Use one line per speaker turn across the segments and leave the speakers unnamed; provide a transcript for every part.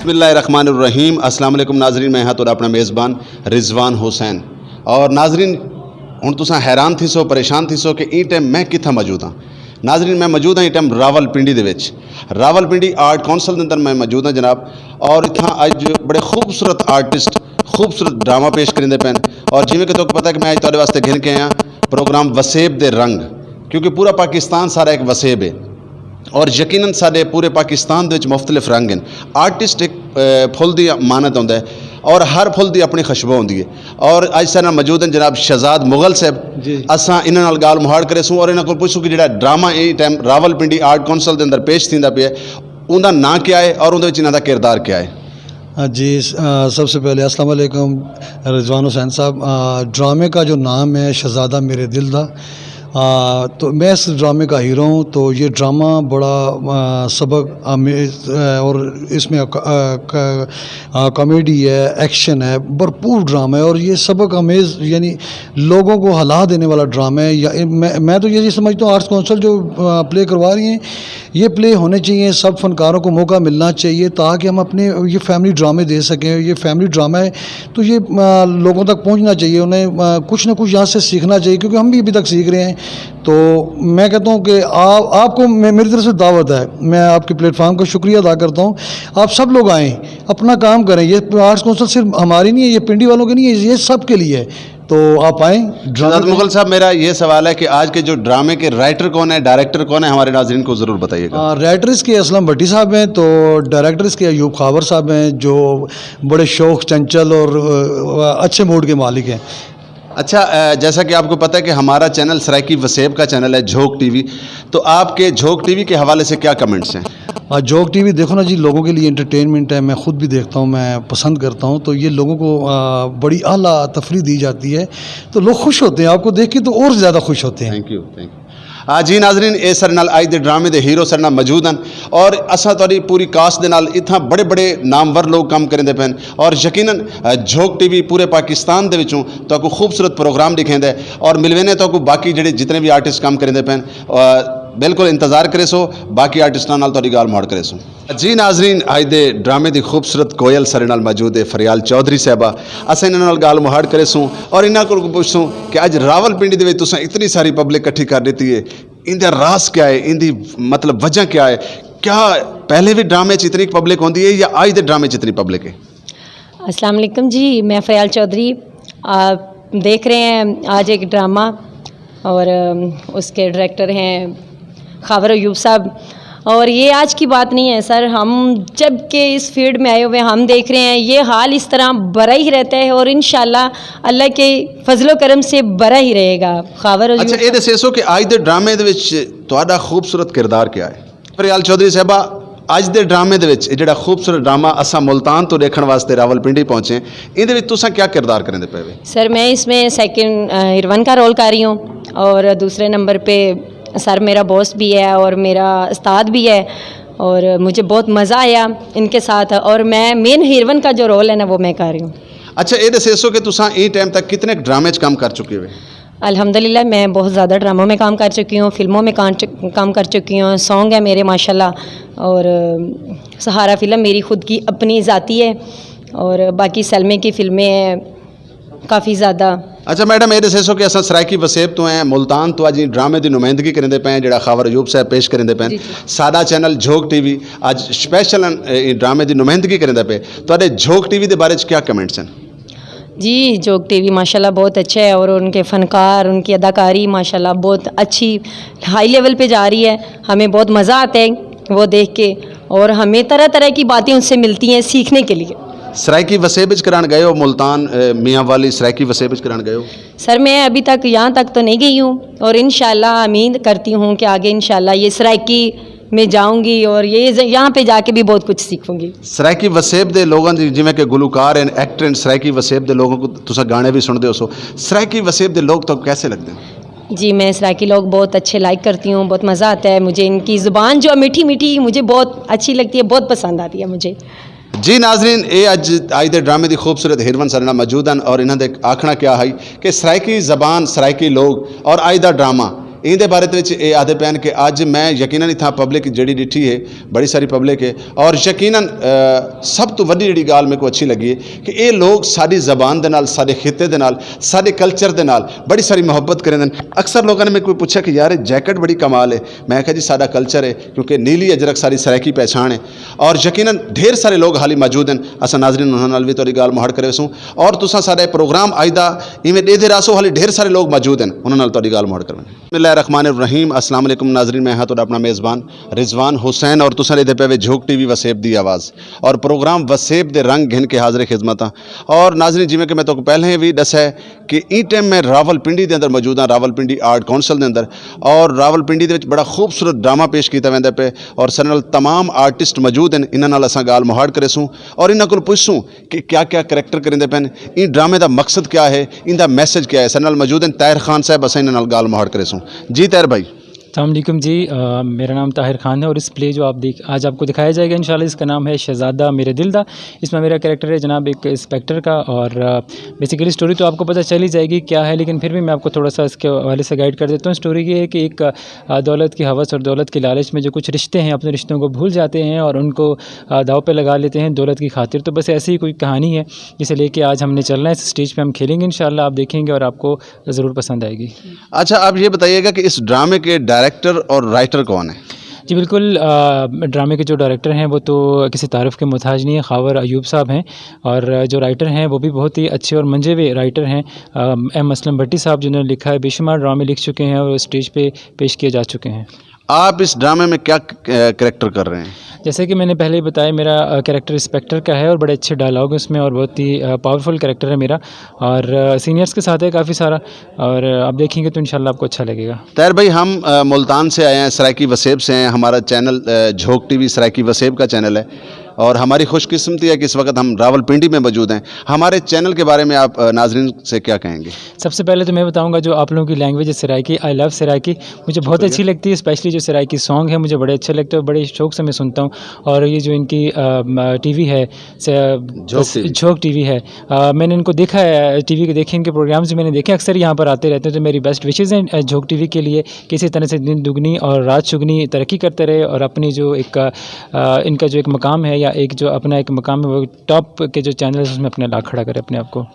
बिस्मिल्लाहिर्रहमानिर्रहीम। अस्सलाम वालेकुम नाजरीन, मैं हाँ तो अपना मेज़बान रिजवान हुसैन। और नाजरीन हुण तुसां हैरान थी सो, परेशान थी सो कि ई टाइम मैं कित्थे मौजूद हाँ। नाजरीन मैं मौजूद हाँ ई टाइम रावलपिंडी दे विच, रावलपिंडी आर्ट कौंसल दे अंदर मैं मौजूद हाँ जनाब। और इत्थां अज बड़े खूबसूरत आर्टिस्ट खूबसूरत ड्रामा पेश करेंदे पैन। और जिवें कि तुहानूं पता है कि मैं अज तुहाडे वास्ते घिन के आया प्रोग्राम वसेब दे रंग, क्योंकि पूरा पाकिस्तान सारा एक वसेब है और यकीनन साडे पूरे पाकिस्तान दे विच मुख्तलिफ रंग हैं। आर्टिस्ट एक फुल दी मानत होंदा है और हर फुल दी अपनी खुशबू होंदी है। और अज साडे नाल मौजूद हैं जनाब शहजाद मुगल साहब। असां इन्हां नाल गाल मुहाड़ करे सूं और इन्हां कोल पुछूं कि जिहड़ा ड्रामा इस टाइम रावलपिंडी आर्ट कौंसल दे अंदर पेश थींदा पिया उहदा नां क्या है और उहदे विच इन्हां दा किरदार क्या है।
जी सबसे पहले अस्सलाम वालेकुम रिजवान हुसैन साहब। ड्रामे का जो नाम है शहजादा मेरे दिल दा, तो मैं इस ड्रामे का हीरो हूँ। तो ये ड्रामा बड़ा सबक आमेज और इसमें कॉमेडी है, एक्शन है, भरपूर ड्रामा है और ये सबक आमेज यानी लोगों को हिला देने वाला ड्रामा है। या मैं तो ये समझता हूँ आर्ट्स काउंसिल जो प्ले करवा रही हैं ये प्ले होने चाहिए, सब फनकारों को मौका मिलना चाहिए ताकि हम अपने ये फैमिली ड्रामे दे सकें। ये फैमिली ड्रामा है तो ये लोगों तक पहुंचना चाहिए, उन्हें कुछ ना कुछ यहाँ से सीखना चाहिए क्योंकि हम भी अभी तक सीख रहे हैं। तो मैं कहता हूँ कि आपको मेरी तरफ से दावत है, मैं आपके प्लेटफार्म का शुक्रिया अदा करता हूँ। आप सब लोग आएँ, अपना काम करें। ये आर्ट्स काउंसिल सिर्फ हमारी नहीं है, ये पिंडी वालों की नहीं है, ये सब के लिए है। तो आप आएँ।
शहजाद मुगल साहब मेरा ये सवाल है कि आज के जो ड्रामे के राइटर कौन है, डायरेक्टर कौन है, हमारे नाज़रीन को ज़रूर बताइएगा।
राइटर इसके असलम भट्टी साहब हैं, तो डायरेक्टर इसके अयूब खावर साहब हैं जो बड़े शौक, चंचल और अच्छे मूड के मालिक हैं।
अच्छा, जैसा कि आपको पता है कि हमारा चैनल सराइकी वसेब का चैनल है झोंक टीवी, तो आपके झोंक टीवी के हवाले से क्या कमेंट्स हैं?
झोंक टीवी देखो ना जी, लोगों के लिए एंटरटेनमेंट है, मैं ख़ुद भी देखता हूँ, मैं पसंद करता हूँ। तो ये लोगों को बड़ी आला तफरीह दी जाती है तो लोग खुश होते हैं, आपको देख के तो और ज़्यादा खुश होते हैं।
Thank you. जी नाजरीन, ये सर नाल अज दे ड्रामे दे हीरो सर नाल मौजूद हैं और असां तुहाडी पूरी कास्ट दे नाल इत्थां बड़े बड़े नामवर लोग काम करेंदे पैन और यकीनन झोंक टीवी पूरे पाकिस्तान दे विचों तुहानूं खूबसूरत प्रोग्राम दिखांदा है और मिलवेने तुहानूं बाकी जितने भी आर्टिस्ट काम करेंदे पैन बिल्कुल इंतज़ार करे सो, बाकी आर्टिस्टां नाल तुहाडी गाल मुहाड़ करे सो। जी नाजरीन, अज दे ड्रामे दी खूबसूरत कोयल सर नाल मौजूद है फरियाल चौधरी साहबा। असां इन्हां नाल गाल मुहाड़ करे सूं और इन्हां कोल पुछसूं कि अज रावलपिंडी दे विच तुसां इतनी सारी पब्लिक इकट्ठी कर दित्ती है, इंदा राज क्या है, इंदी मतलब वजह क्या है? क्या पहले भी ड्रामे च इतनी पब्लिक होंदी है या आज दे ड्रामे च इतनी पब्लिक है?
अस्सलाम वालेकुम जी, मैं फरियाल चौधरी। आप देख रहे हैं आज एक ड्रामा और उसके डायरेक्टर हैं खावर अयूब साहब। और ये आज की बात नहीं है सर, हम जब के इस फील्ड में आए हुए हम देख रहे हैं ये हाल इस तरह बड़ा ही रहता है और इंशाल्लाह अल्लाह के फजलो करम से बड़ा ही रहेगा। खावर अयूब।
अच्छा, ये दसो कि आज दे ड्रामे दे विच तुहाडा खूबसूरत किरदार क्या है? फरियाल चौधरी साहबा, अज दे ड्रामे दे विच जिहड़ा खूबसूरत ड्रामा असां मुल्तान तो देखण वास्ते रावलपिंडी पहुंचे, इहदे विच तुसां क्या किरदार करेंदे पे?
सर मैं इसमें सेकंड हीरोइन का रोल कर रही हूँ और दूसरे नंबर पे सर मेरा बॉस भी है और मेरा उस्ताद भी है और मुझे बहुत मज़ा आया इनके साथ और मैं मेन हीरोइन का जो रोल है ना वो मैं कर रही हूँ।
अच्छा, ये दसो कि तुसां ई टाइम तक कितने ड्रामे च काम कर चुके हो?
अल्हम्दुलिल्लाह मैं बहुत ज़्यादा ड्रामों में काम कर चुकी हूँ, फिल्मों में काम कर चुकी हूँ, सॉन्ग है मेरे माशाल्लाह और सहारा फिल्म मेरी ख़ुद की अपनी ज़ाती है और बाकी सलमे की फिल्में हैं काफ़ी ज़्यादा।
अच्छा मैडम, ये दसो कि असां सराइकी वसेब तो हैं मुल्तान तो अज ड्रामे की नुमाइंदगी करेंदे पे जिहड़ा खावर अयूब साहब पेश करेंदे पे, साडा चैनल झोंक टीवी अज स्पैशल ड्रामे की नुमाइंदगी करेंदे पे, तुहाडे झोंक टीवी के बारे क्या कमेंट्स हैं?
जी झोंक टीवी माशाल्लाह बहुत अच्छा है और उनके फ़नकार, उनकी अदाकारी माशाल्लाह बहुत अच्छी हाई लेवल पे जा रही है। हमें बहुत मज़ा आता है वो देख के और हमें तरह तरह की बातें उनसे मिलती हैं सीखने के लिए।
सराइकी वसेब करान गए हो? मुल्तान मियाँ वाली सराइकी वसेब करान गए हो?
सर मैं अभी तक यहाँ तक तो नहीं गई हूँ और इंशाल्लाह उम्मीद करती हूँ कि आगे इंशाल्लाह ये सराइकी में जाऊँगी और ये यहाँ पे जाके भी बहुत कुछ सीखूँगी।
सराइकी वसेब दे लोगों जिवें कि गुलकार हैं, एक्टर हैं, सराइकी वसेब दे लोगों को तुसा गाने भी सुनते हो सो, सराइकी वसेब दे लोग तो कैसे लगते हैं?
जी मैं सराइकी लोग बहुत अच्छे लाइक करती हूँ, बहुत मज़ा आता है मुझे, इनकी ज़ुबान जो मीठी मीठी मुझे बहुत अच्छी लगती है, बहुत पसंद आती है मुझे।
ਜੀ ਨਾਜ਼ਰੀਨ, ਇਹ ਅੱਜ ਦੇ ਡਰਾਮੇ ਦੀ ਖੂਬਸੂਰਤ ਹੀਰੋਇਨ ਸਾਡੇ ਨਾਲ ਮੌਜੂਦ ਹਨ ਔਰ ਇਹਨਾਂ ਦੇ ਆਖਣਾ ਕਿਆ ਹੈ ਕਿ ਸਰਾਇਕੀ ਜ਼ਬਾਨ, ਸਰਾਇਕੀ ਲੋਕ ਔਰ ਅੱਜ ਦਾ ਡਰਾਮਾ ਇਹਦੇ ਬਾਰੇ ਦੇ ਵਿੱਚ ਇਹ ਆਦੇ ਪੈਣ ਕਿ ਅੱਜ ਮੈਂ ਯਕੀਨਨ ਇੱਥਾਂ ਪਬਲਿਕ ਜਿਹੜੀ ਡਿੱਠੀ ਹੈ ਬੜੀ ਸਾਰੀ ਪਬਲਿਕ ਹੈ ਔਰ ਯਕੀਨਨ ਸਭ ਤੋਂ ਵੱਡੀ ਜਿਹੜੀ ਗੱਲ ਮੈਨੂੰ ਅੱਛੀ ਲੱਗੀ ਹੈ ਕਿ ਇਹ ਲੋਕ ਸਾਡੀ ਜ਼ਬਾਨ ਦੇ ਨਾਲ, ਸਾਡੇ ਖਿੱਤੇ ਦੇ ਨਾਲ, ਸਾਡੇ ਕਲਚਰ ਦੇ ਨਾਲ ਬੜੀ ਸਾਰੀ ਮੁਹੱਬਤ ਕਰਦੇ ਨੇ। ਅਕਸਰ ਲੋਕਾਂ ਨੇ ਮੈਨੂੰ ਕੋਈ ਪੁੱਛਿਆ ਕਿ ਯਾਰ ਇਹ ਜੈਕਟ ਬੜੀ ਕਮਾਲ ਹੈ। ਮੈਂ ਕਿਹਾ ਜੀ ਸਾਡਾ ਕਲਚਰ ਹੈ, ਕਿਉਂਕਿ ਨੀਲੀ ਅਜਰਕ ਸਾਡੀ ਸਰਾਇਕੀ ਪਹਿਚਾਣ ਹੈ ਔਰ ਯਕੀਨਨ ਢੇਰ ਸਾਰੇ ਲੋਕ ਹਾਲੀ ਮੌਜੂਦ ਹਨ। ਅਸਾਂ ਨਾਜ਼ਰੀਨ ਉਹਨਾਂ ਨਾਲ ਵੀ ਤੁਹਾਡੀ ਗੱਲ ਮੁਹੱੜ ਕਰੇ ਸੂੰ ਔਰ ਤੁਸੀਂ ਸਾਡਾ ਪ੍ਰੋਗਰਾਮ ਅੱਜ ਦਾ ਇਵੇਂ ਇਹਦੇ ਰਾਸੋ ਹਾਲੀ ਢੇਰ ਸਾਰੇ ਲੋਕ ਮੌਜੂਦ ਹਨ, ਉਹਨਾਂ ਨਾਲ ਤੁਹਾਡੀ ਗੱਲ ਮੁਹੱੜ ਕਰਵਾਂ। बिस्मिल्लाहिर्रहमानिर्रहीम, अस्सलाम वालेकुम नाजरीन, मैं हाँ तो अपना मेज़बान रिजवान हुसैन और तुसा लेते पे झोक टीवी वसेब दी आवाज़ और प्रोग्राम वसेब दे रंग घिन के हाज़िर खिदमत और नाजरीन जिमें कि मैं तो पहले भी दसा है कि ई टाइम मैं रावलपिंडी के अंदर मौजूद हाँ, रावलपिंडी आर्ट कौंसल के अंदर और रावलपिंडी के बड़ा खूबसूरत ड्रामा पेश किया वैंदा पे और सर नाल तमाम आर्टिस्ट मौजूद हैं। इन्हां नाल असां गाल मुहाड़ करे सूँ और इन्हां कोल पुछसूँ कि क्या क्या करैक्टर करेंदे पैन, इन ड्रामे का मकसद क्या है, इनका मैसेज क्या है। सर नाल मौजूद हैं ताहिर खान साहब, असां इन्हां नाल गाल मुहाड़ करे सूँ। जी ताहिर भाई।
अस्सलामुअलैकुम जी, मेरा नाम ताहिर खान है और इस प्ले जो आप आज आपको दिखाया जाएगा इंशाल्लाह, इसका नाम है शहज़ादा मेरे दिल दा। इसमें मेरा कैरेक्टर है जनाब एक इंस्पेक्टर का और बेसिकली स्टोरी तो आपको पता चल ही जाएगी क्या है, लेकिन फिर भी मैं आपको थोड़ा सा इसके हवाले से गाइड कर देता हूँ। स्टोरी ये है कि एक दौलत की हवस और दौलत के लालच में जो कुछ रिश्ते हैं अपने रिश्तों को भूल जाते हैं और उनको दाव पे लगा लेते हैं दौलत की खातिर। तो बस ऐसी ही कोई कहानी है जिसे लेके आज हमने चलना है, इस स्टेज पे हम खेलेंगे इंशाल्लाह, आप देखेंगे और आपको ज़रूर पसंद आएगी।
अच्छा, आप ये बताइएगा कि इस ड्रामे के डायरेक्टर और राइटर कौन है?
जी बिल्कुल, ड्रामे के जो डायरेक्टर हैं वो तो किसी तारीफ़ के मोहताज नहीं है, खावर अयूब साहब हैं और जो राइटर हैं वो भी बहुत ही अच्छे और मंजे हुए राइटर हैं, एम असलम भट्टी साहब, जिन्होंने लिखा है, बेशुमार ड्रामे लिख चुके हैं और स्टेज पे पेश किए जा चुके हैं।
आप इस ड्रामे में क्या करैक्टर कर रहे हैं?
जैसे कि मैंने पहले ही बताया, मेरा कैरेक्टर इंस्पेक्टर का है और बड़े अच्छे डायलॉग हैं उसमें और बहुत ही पावरफुल कैरेक्टर है मेरा और सीनियर्स के साथ है काफ़ी सारा और आप देखेंगे तो इंशाल्लाह आपको अच्छा लगेगा।
ताहिर भाई, हम मुल्तान से आए हैं, सरायकी वसेब से हैं, हमारा चैनल झोक टीवी सरायकी वसेब का चैनल है और हमारी खुशकिस्मती है कि इस वक्त हम रावलपिंडी में मौजूद हैं। हमारे चैनल के बारे में आप नाजरीन से क्या कहेंगे?
सबसे पहले तो मैं बताऊंगा जो आप लोगों की लैंग्वेज है सरायकी, आई लव सरायकी, मुझे बहुत अच्छी लगती है, स्पेशली जो सरायकी सॉन्ग है मुझे बड़े अच्छे लगते हैं, बड़े शौक से मैं सुनता हूँ। और ये जो इनकी टीवी है झोक टीवी है, मैंने इनको देखा है, टीवी के देखे, इनके प्रोग्राम्स मैंने देखे, अक्सर यहाँ पर आते रहते हैं। तो मेरी बेस्ट विशेज़ हैं झोक टीवी के लिए कि इसी तरह से दिन दुगनी और रात चुगनी तरक्की करते रहे और अपनी जो एक इनका जो एक मकाम है या एक जो अपना एक मकाम है वो टॉप के जो चैनल है उसमें अपने ला खड़ा करे अपने आप को।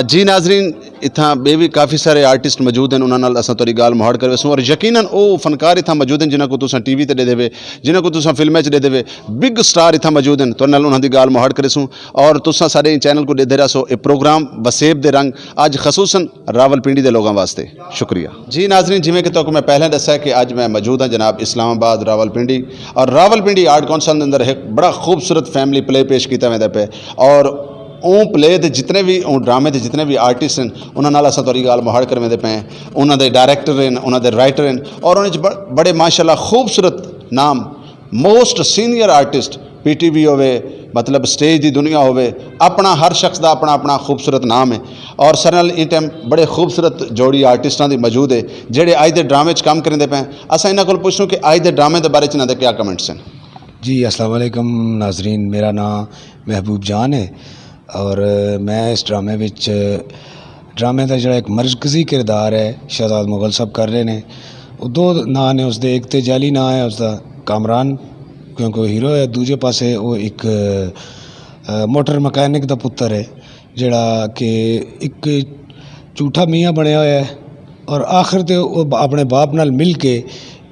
जी नाजरीन, इतना बे भी काफ़ी सारे आर्टिस्ट मौजूद हैं, उन्होंने असां थोड़ी गाल मुहाड़ कर वैसूँ और यकीनन वो फनकार इतना मौजूद हैं जिन्हों को तुसां टीवी ते दे देवे, जिन्हों को तुसां फिल्में च दे देवे, बिग स्टार इतना मौजूद हैं, तो उन्होंने गाल मुहाड़ करेसूँ और तुसां सारे चैनल को दे रहा सो ये प्रोग्राम वसेब दे रंग अज खसूसन रावलपिंडी के लोगों वास्ते शुक्रिया। जी नाजरीन, जिमें कि तो मैं पहले दसा कि अज मैं मौजूद हाँ जनाब इस्लामाबाद रावलपिंडी और रावलपिंडी आर्ट कौंसल के अंदर एक बड़ा खूबसूरत फैमिली प्ले पेश किया वैंदा पे और ਉਹ प्ले ਦੇ जितने भी ड्रामे ਦੇ जितने भी आर्टिस्ट हैं उन्होंने नाल असां थोड़ी गाल मुहाड़ करवाते पे हैं, उन्होंने डायरेक्टर हैं, उन्होंने राइटर हैं और उन्हें बड़े माशाल्लाह खूबसूरत नाम मोस्ट सीनियर आर्टिस्ट PTV होवे, मतलब स्टेज की दुनिया होवे, अपना हर शख्स का अपना अपना खूबसूरत नाम है और सर नाल इन टाइम बड़े खूबसूरत जोड़ी आर्टिस्टां दी मौजूद है जेडे अज दे ड्रामे च काम करेंदे पे। असां इन्हां कोल पुछूं कि अज दे ड्रामे दे बारे च इन्हां दे क्या कमेंट्स हैं।
जी अस्सलाम वालेकुम नाजरीन, मेरा नाम महबूब जान है और मैं इस ड्रामे विच ड्रामे का जोड़ा एक मरकजी किरदार है शहजाद मुगल साहब कर रहे हैं। दो नाम ने उसके, एक तो जाली नाम है उसका कामरान क्योंकि वो हीरो है, दूजे पासे वो एक मोटर मकैनिक का पुत्र है जोड़ा कि एक झूठा मियाँ बनया हुआ है और आखिर तो वो अपने बाप नाल मिल के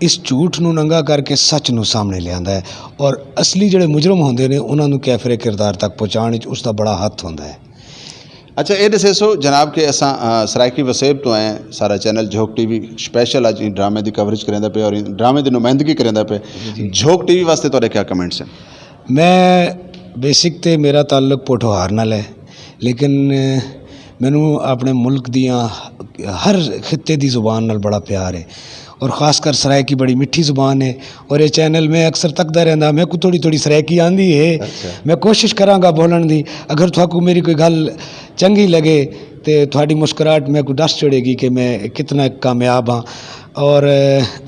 इस झूठ नूं नंगा करके सच नूं सामने लियांदा है और असली जिहड़े मुजरम होंदे ने उन्हां नूं कैफरे किरदार तक पहुँचाने उसका बड़ा हथ होंदा है।
अच्छा, ये दसो जनाब के असां सरायकी वसेब तो आए, सारा चैनल झोक टीवी स्पेशल अज ड्रामे की कवरेज करेंदा पे और ड्रामे की नुमाइंदगी करेंदा पे, झोक टीवी वास्ते तुहाडे क्या कमेंट्स हैं?
मैं बेसिक तो मेरा ताल्लुक पोठोहार नाल है, लेकिन मैनू अपने मुल्क दियाँ हर खित्ते की जुबान नाल बड़ा प्यार है और ख़ासकर सरायकी बड़ी मिठी ज़ुबान है और ये चैनल में अक्सर तकदा रहंदा, मैं को थोड़ी थोड़ी सरायकी आंदी है। अच्छा। मैं कोशिश करांगा बोलण दी, अगर थाकू मेरी कोई गल चंगी लगे तो थोड़ी मुस्कुराहट में को दस चढ़ेगी कि मैं कितना कामयाब हाँ और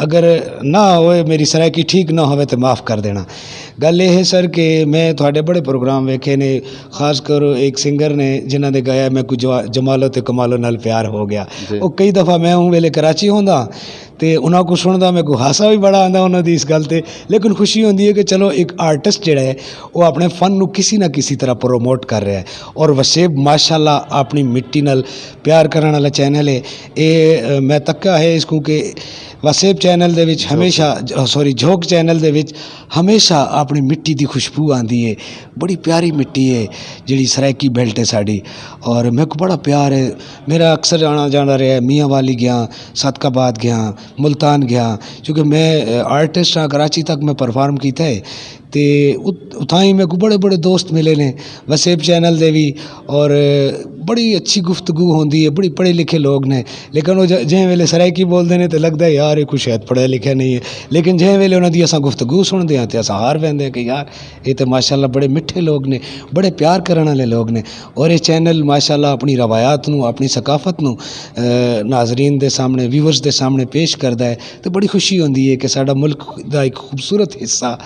अगर ना होए मेरी सरायकी ठीक ना होवे तो माफ़ कर देना। ਗੱਲ ਇਹ ਹੈ ਸਰ ਕਿ ਮੈਂ ਤੁਹਾਡੇ ਬੜੇ ਪ੍ਰੋਗਰਾਮ ਵੇਖੇ ਨੇ, ਖਾਸ ਕਰ ਇੱਕ ਸਿੰਗਰ ਨੇ ਜਿਨ੍ਹਾਂ ਦੇ ਗਾਇਆ ਮੈਂ ਕੁਝ ਜਮਾਲੋ ਤੇ ਕਮਾਲੋ ਨਾਲ ਪਿਆਰ ਹੋ ਗਿਆ। ਉਹ ਕਈ ਦਫਾ ਮੈਂ ਉਹ ਵੇਲੇ ਕਰਾਚੀ ਹੁੰਦਾ ਤੇ ਉਹਨਾਂ ਕੋ ਸੁਣਦਾ, ਮੈਂ ਕੋ ਹਾਸਾ ਵੀ ਬੜਾ ਆਉਂਦਾ ਉਹਨਾਂ ਦੀ ਇਸ ਗੱਲ ਤੇ, ਲੇਕਿਨ ਖੁਸ਼ੀ ਹੁੰਦੀ ਹੈ ਕਿ ਚਲੋ ਇੱਕ ਆਰਟਿਸਟ ਜਿਹੜਾ ਹੈ ਉਹ ਆਪਣੇ ਫਨ ਨੂੰ ਕਿਸੇ ਨਾ ਕਿਸੇ ਤਰ੍ਹਾਂ ਪ੍ਰੋਮੋਟ ਕਰ ਰਿਹਾ ਹੈ। ਔਰ ਵਸੇਬ ਮਾਸ਼ਾਅੱਲਾ ਆਪਣੀ ਮਿੱਟੀ ਨਾਲ ਪਿਆਰ ਕਰਨ ਵਾਲਾ ਚੈਨਲ ਹੈ ਇਹ। ਮੈਂ ਤੱਕਿਆ ਹੈ ਇਸ ਨੂੰ ਕਿ ਵਸੇਬ ਚੈਨਲ ਦੇ ਵਿੱਚ ਹਮੇਸ਼ਾ ਝੋਕ ਚੈਨਲ ਦੇ ਵਿੱਚ ਹਮੇਸ਼ਾ ਆਪਣੀ ਮਿੱਟੀ ਦੀ ਖੁਸ਼ਬੂ ਆਉਂਦੀ ਹੈ। ਬੜੀ ਪਿਆਰੀ ਮਿੱਟੀ ਹੈ ਜਿਹੜੀ ਸਰਾਇਕੀ ਬੈਲਟ ਹੈ ਸਾਡੀ, ਔਰ ਮੇਰੇ ਕੋ ਬੜਾ ਪਿਆਰ ਹੈ। ਮੇਰਾ ਅਕਸਰ ਆਉਣਾ ਜਾਣਾ ਰਿਹਾ, ਮੀਆਂ ਵਾਲੀ ਗਿਆ, ਸਦਕਾਬਾਦ ਗਿਆ, ਮੁਲਤਾਨ ਗਿਆ, ਕਿਉਂਕਿ ਮੈਂ ਆਰਟਿਸਟ ਹਾਂ, कराची तक मैं परफॉर्म किया है। तो उत्थां ही मेरे को बड़े बड़े दोस्त मिले ने वसेब चैनल दे भी, और बड़ी अच्छी गुफ्तगू होंदी है, बड़ी पढ़े लिखे लोग ने, लेकिन वो जिस वेले सराइकी बोलते हैं तो लगता है यार ये कुछ शायद पढ़ा लिखा नहीं है, लेकिन जिस वेले उन्होंने अस गुफ्तगू सुनते हैं तो अस हार पैंदे कि यार ये तो माशाल्लाह बड़े मिठे लोग ने, बड़े प्यार करने वाले लोग ने। और ये चैनल माशाल्लाह अपनी रवायात नूं, अपनी सकाफत नूं नाजरीन दे सामने, व्यूअर्स दे सामने पेश करता है, तो बड़ी खुशी होंदी है कि साडा मुल्क दा एक खूबसूरत हिस्सा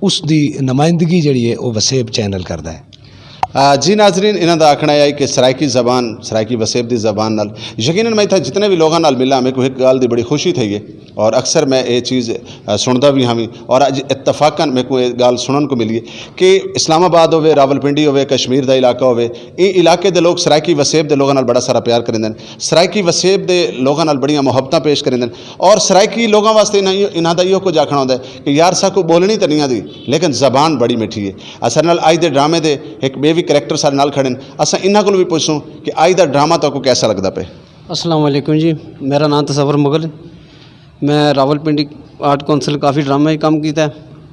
उस दी नुमाइंदगी जिहड़ी है वो वसेब चैनल करता है।
जी नाजरीन, इन्हों का आखना है कि सराइकी ज़बान, सराइकी वसेब की ज़बान नाल यकीनन मैं इतना जितने भी लोगों नाल मिला मेरे को एक गल की बड़ी खुशी थी है, और अक्सर मैं ये चीज़ सुनता भी हाँ भी, और अज इतफाकन मेरे को एक गल सुनने को मिली है कि इस्लामाबाद होवे, रावलपिंडी होवे, कश्मीर का इलाका होवे, ये इलाके के लोग सराइकी वसेब के लोगों नाल बड़ा सारा प्यार करेंदे, सराइकी वसेब के लोगों नाल बड़ियां मुहब्बतां पेश करेंदे, और सराइकी लोगों वास्ते इन्हां दा इहो कुछ आखना होंदा है कि यार साकू बोलनी तो नहीं आती लेकिन ज़बान बड़ी मिठी है। असां नाल अज दे ड्रामे दे एक बे भी करैक्टर सारे नाल खड़े, असां इन्हां कोल भी पुछूं कि अज दा ड्रामा तो कैसा लगता पे।
अस्सलाम वालेकुम जी, मेरा नाम तसव्वुर मुगल, मैं रावलपिंडी आर्ट कौंसल काफ़ी ड्रामा ही काम किया है,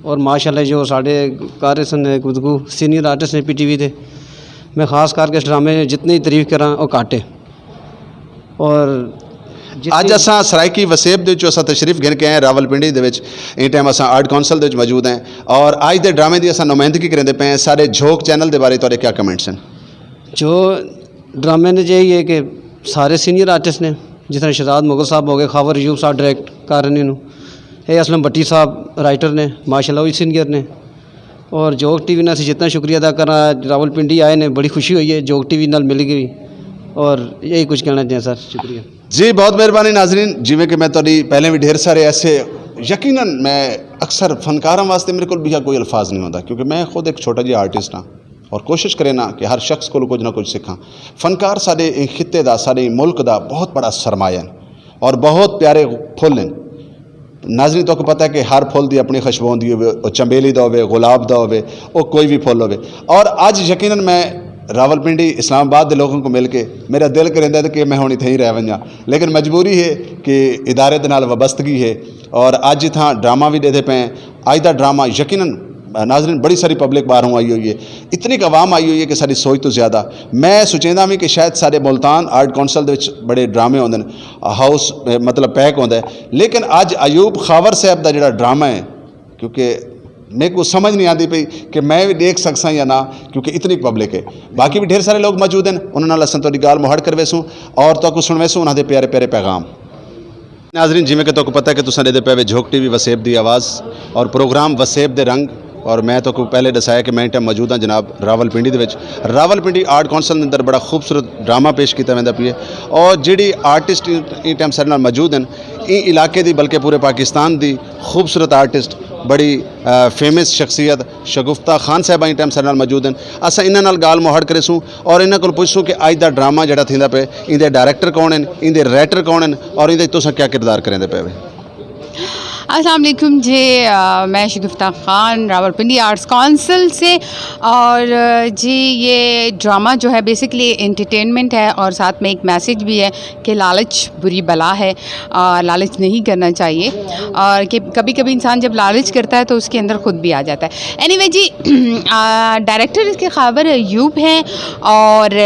और माशाल्लाह जो साढ़े कार्य सन गुफ्तगू सीनियर आर्टिस्ट ने PTV दे, मैं खास करके इस ड्रामे जितनी ही तारीफ करा वो घट है। और
अज असां सराइकी वसेब दे असां तशरीफ गिन के आए रावलपिंडी दे विच, इस टाइम असां आर्ट कौंसल दे विच मौजूद हैं, और अज दे ड्रामे की असां नुमाइंदगी करेंदे पे हैं। सारे झोंक चैनल के बारे तुहाडे क्या कमेंट्स हैं?
जो ड्रामे ने यही है कि सारे सीनियर आर्टिस्ट ने, जिस तरह शहजाद मुगल साहब हो गए, खावर अयूब साहब डायरेक्ट कर रहे हैं, ये असलम भट्टी साहब राइटर ने माशाल्लाह वो सीनियर ने, और जोग TV ने जितना शुक्रिया अदा करना, रावलपिंडी आए ने बड़ी खुशी हुई है, जोग TV नाल मिल गई, और यही कुछ कहना चाहिए सर, शुक्रिया
जी, बहुत मेहरबानी नाजरीन। जिमें कि मैं तुहाडी पहले भी ढेर सारे ऐसे, यकीनन मैं अक्सर फनकारों वास्ते मेरे को भी कोई अल्फाज नहीं होता, क्योंकि मैं खुद एक छोटा जिहा आर्टिस्ट हाँ, और कोशिश करें ना कि हर शख्स को कुछ ना कुछ सीखा। फनकार साडे खिते का, साडे मुल्क का बहुत बड़ा सरमाया है, और बहुत प्यारे फुल हैं नाजरीन। तो पता है कि हर फुल की अपनी खुशबू होंदी हो, चंबेली का हो, गुलाब का हो, कोई भी फुल हो। और अज यकीनन मैं रावलपिंडी इस्लामाबाद के लोगों को मिल के मेरा दिल करेंदा कि मैं हुण इत्थे ही रह वंजा, लेकिन मजबूरी है कि इदारे दे नाल वाबस्तगी है, और अज इत्थां ड्रामा भी देते पे हैं। अज दा ड्रामा यकीनन नाजरीन बड़ी सारी पब्लिक बाहरों आई हुई है, इतनी आवाम आई हुई है कि सारी सोच तो ज़्यादा। मैं सोचेंदा भी कि शायद सारे मुल्तान आर्ट कौंसल दे विच बड़े ड्रामे होंदे ने, हाउस मतलब पैक होंदा है, लेकिन अज अयूब खावर साहब का जिहड़ा ड्रामा है, क्योंकि मेरे को समझ नहीं आती पई कि मैं भी देख सकसा या ना, क्योंकि इतनी पब्लिक है। बाकी भी ढेर सारे लोग मौजूद हैं, उन्होंने नाल असां तुहाडी गाल मुहड़ करवेसूँ और तुहानूं सुणवेसूँ उन्हां दे प्यारे प्यारे पैगाम। नाजरीन, जिवें कि तुहानूं पता है कि तुसां देदे पे झोंक TV वसेब दी आवाज़ और प्रोग्राम वसेब दे रंग, और मैं तो पहले दसाया कि मैं इस टाइम मौजूद हाँ जनाब रावलपिंडी दे विच। रावलपिंडी आर्ट कौंसल के अंदर बड़ा खूबसूरत ड्रामा पेश किया वेंदा पिया, और जिहड़ी आर्टिस्ट इस टाइम सारे नाल मौजूद हैं इस इलाके की बल्कि पूरे पाकिस्तान की खूबसूरत आर्टिस्ट, बड़ी फेमस शख्सियत शगुफ्ता खान साहब इस टाइम सारे नाल मौजूद हैं। असां इन्हां नाल गाल मुहड़ करेसूँ और इन्हां कोल पुछसूँ कि अज दा ड्रामा जिहड़ा थींदा पे, इहदे डायरैक्टर कौन हैं, इहदे राइटर कौन हैं, और इहदे तुसां क्या किरदार करेंदे पे?
अस्सलाम वालेकुम जी, मैं शगुफ्ता ख़ान रावलपिंडी आर्ट्स काउंसिल से, और जी ये ड्रामा जो है बेसिकली एंटरटेनमेंट है, और साथ में एक मैसेज भी है कि लालच बुरी बला है, लालच नहीं करना चाहिए, और कि कभी कभी इंसान जब लालच करता है तो उसके अंदर खुद भी आ जाता है। एनीवे जी, डायरेक्टर इसके खावर अयूब हैं, और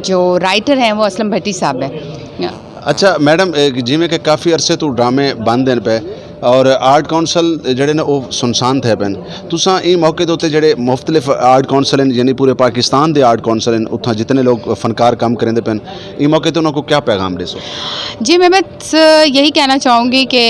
जो राइटर हैं वो असलम भट्टी साहब हैं।
अच्छा मैडम, जिमें कि काफ़ी अरसे तो ड्रामे बंद हैं पे, और आर्ट कौंसल जड़े ने वो सुनसान थे पैन, तुसां इस मौके के उत्ते जड़े मुख्तलिफ आर्ट कौंसल हैं, यानी पूरे पाकिस्तान के आर्ट कौंसल हैं, उत्थां जितने लोग फनकार काम करेंदे पैन, इस मौके तो उनको क्या पैगाम दे सो?
जी, मैं बस यही कहना चाहूँगी कि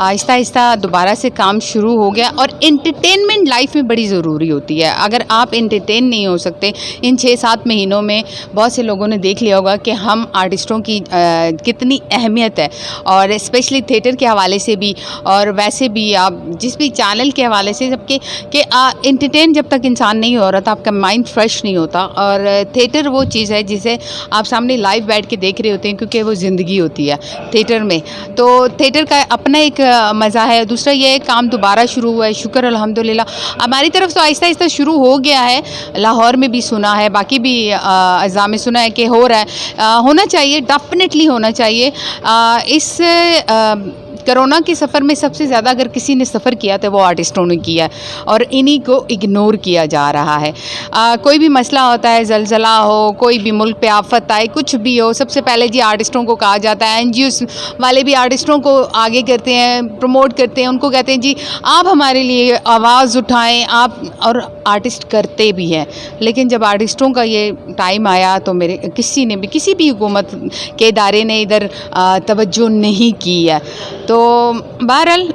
आहिस्ता आहिस्ता दोबारा से काम शुरू हो गया। और एंटरटेनमेंट लाइफ में बड़ी ज़रूरी होती है। अगर आप एंटरटेन नहीं हो सकते इन 6-7 महीनों में, बहुत से लोगों ने देख लिया होगा कि हम आर्टिस्टों की कितनी अहमियत है, और स्पेशली थिएटर के हवाले से भी और वैसे भी आप जिस भी चैनल के हवाले से सबके कि एंटरटेन जब तक इंसान नहीं हो रहा था आपका माइंड फ्रेश नहीं होता। और थिएटर वो चीज़ है जिसे आप सामने लाइव बैठ के देख रहे होते हैं, क्योंकि वो ज़िंदगी होती है थिएटर में। तो थिएटर का अपना एक मज़ा है। दूसरा ये काम दोबारा शुरू हुआ है, शुक्र अल्हम्दुलिल्लाह। हमारी तरफ तो आहिस्ता आहिस्ता शुरू हो गया है, लाहौर में भी सुना है, बाकी भी अज़ा में सुना है कि हो रहा है। होना चाहिए, डेफिनेटली होना चाहिए। इस कोरोना के सफ़र में सबसे ज़्यादा अगर किसी ने सफ़र किया तो वो आर्टिस्टों ने किया है, और इन्हीं को इग्नोर किया जा रहा है। कोई भी मसला होता है, ज़लज़ला हो, कोई भी मुल्क पे आफत आए, कुछ भी हो, सबसे पहले जी आर्टिस्टों को कहा जाता है। NGOs वाले भी आर्टिस्टों को आगे करते हैं, प्रमोट करते हैं, उनको कहते हैं जी आप हमारे लिए आवाज़ उठाएं, आप, और आर्टिस्ट करते भी हैं। लेकिन जब आर्टिस्टों का ये टाइम आया तो मेरे किसी ने भी, किसी भी हुकूमत के इदारे ने इधर तवज्जो नहीं की है। तो बहरहाल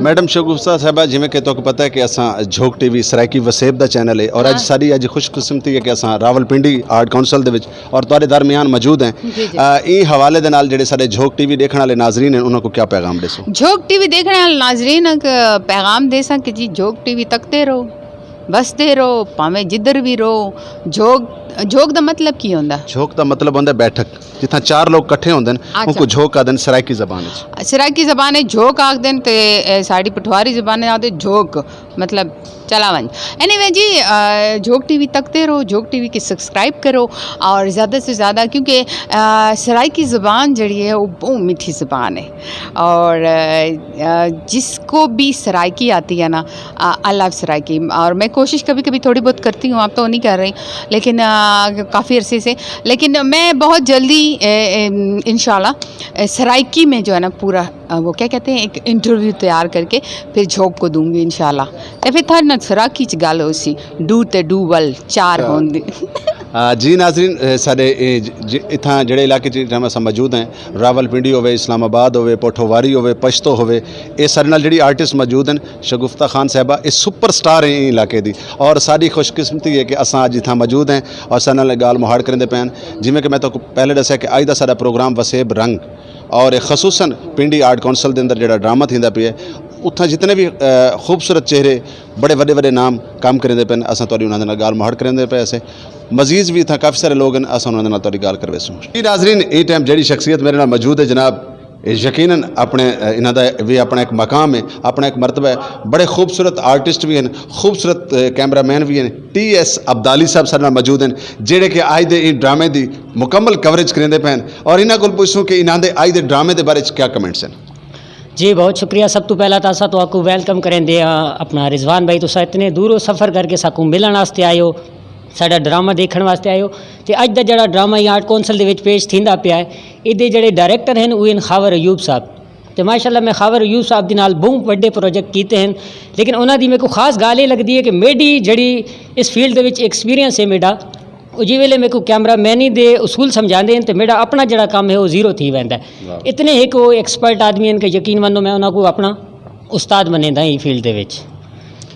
मैडम शगुफ्ता साहबा, जिमें कि तुहानू पता है कि असां झोक टीवी सराइकी वसेब दा चैनल है, और अज सारी अज खुशकिस्मती है कि असां रावलपिंडी आर्ट काउंसिल दे विच और तुहाडे दरमियान मौजूद हैं। ई हवाले दे नाल जिहड़े साडे झोक टीवी देखने वाले नाजरीन हैं उन्हां को क्या पैगाम देसो?
झोक टीवी देखने वाले नाजरीन पैगाम दे सा कि जी झोक टीवी तकते रहो, बसते रहो, भावें जिधर भी रहो। झोक दा मतलब की होंदा?
झोक दा मतलब होंदा बैठक, जिथा 4 लोग इकट्ठे होंदे न उनको झोक आखदे न सराइकी ज़बान विच।
सराइकी ज़बान झोक आखदे न, ते साड़ी पठवारी ज़बान आखदे झोक, मतलब चला वंज। एनीवे जी, झोक टीवी तकते रहो, झोक टीवी की सब्सक्राइब करो, और ज़्यादा से ज़्यादा, क्योंकि सराइकी ज़बान जड़ी है वो बहुत मीठी ज़बान है, और जिसको भी सराइकी आती है ना, आई लव सराइकी। और मैं कोशिश कभी कभी थोड़ी बहुत करती हूँ, आप तो नहीं कर रही, लेकिन काफ़ी अरसे से। लेकिन मैं बहुत जल्दी इंशाल्लाह सराइकी में जो है ना पूरा वो क्या कहते हैं, एक इंटरव्यू तैयार करके फिर झोक को दूंगी इंशाल्लाह। ते फिर थारे नाल सराइकी च गल होसी, डू ते डू वल 4 होंदी।
जी नाजरीन, साडे इत्थां जिहड़े इलाके च असां मौजूद हैं, रावलपिंडी होवे, इस्लामाबाद होवे, पोठोवारी होवे, पश्तो होवे, ये सारे नाल जिहड़ी आर्टिस्ट मौजूद हैं, शगुफ्ता खान साहबा ये सुपर स्टार हैं इलाके दी, और साडी खुशकिस्मती है कि असां अज इत्थां मौजूद हैं और साडे नाल गाल मुहाड़ करेंदे पैन। जिवें कि मैं तो पहले दस्सिया कि अज दा साडा प्रोग्राम वसेब रंग, और खसूसन पिंडी आर्ट काउंसिल के अंदर जो ड्रामा थींदा पिया, उत्थां जितने भी खूबसूरत चेहरे, बड़े वड्डे वड्डे नाम काम करेंदे पैन, असां तुहाडी उन्हां दे नाल गाल मुहाड़ करेंदे पे। ऐसे मजीद भी इत्थां काफ़ी सारे लोग हैं, असां उन्हां दे नाल तुहाडी गाल करवेसूं। जी नाजरीन, इस टाइम जिहड़ी शख्सियत मेरे नाल मौजूद है जनाब, यकीनन अपने इन्हां दा भी अपना एक मकाम है, अपना एक मरतबा है। बड़े खूबसूरत आर्टिस्ट भी हैं, खूबसूरत कैमरामैन भी हैं। TS अब्दाली साहब सारे नाल मौजूद हैं, जेड़े कि अज दे ड्रामे की मुकम्मल कवरेज करेंदे पैन, और इन्हां कोल पुछूं कि इन्हां दे अज दे ड्रामे के बारे क्या कमेंट्स हैं।
जी बहुत शुक्रिया। सब तो पहला तो तो आपको वेलकम करेंदे अपना रिजवान भाई, तुसा इतने दूरों सफ़र करके साकू मिलण वास्ते आयो, साडा ड्रामा देखण वास्ते आयो। तो अज दा जिहड़ा ड्रामा आर्ट कौंसल दे विच पेश थींदा पिया है, इहदे जिहड़े डायरैक्टर हैं वो खावर अयूब साहब। तो माशाल्लाह मैं खावर अयूब साहब दे नाल बहुत वड्डे प्रोजेक्ट कीते हैं, लेकिन उन्हां दी मेरे को खास गल ये लगती है कि मेरी जिहड़ी इस फील्ड दे विच एक्सपीरियंस है मेरा, जिस वेले मेरे को कैमरामैनी दे उसूल समझाते हैं तो मेरा अपना जड़ा काम है वो जीरो थी वैंदा है। इतने एक वो एक्सपर्ट आदमी हैं कि यकीन मनो मैं उन्होंने को अपना उस्ताद मनेदा ही फील्ड दे विच।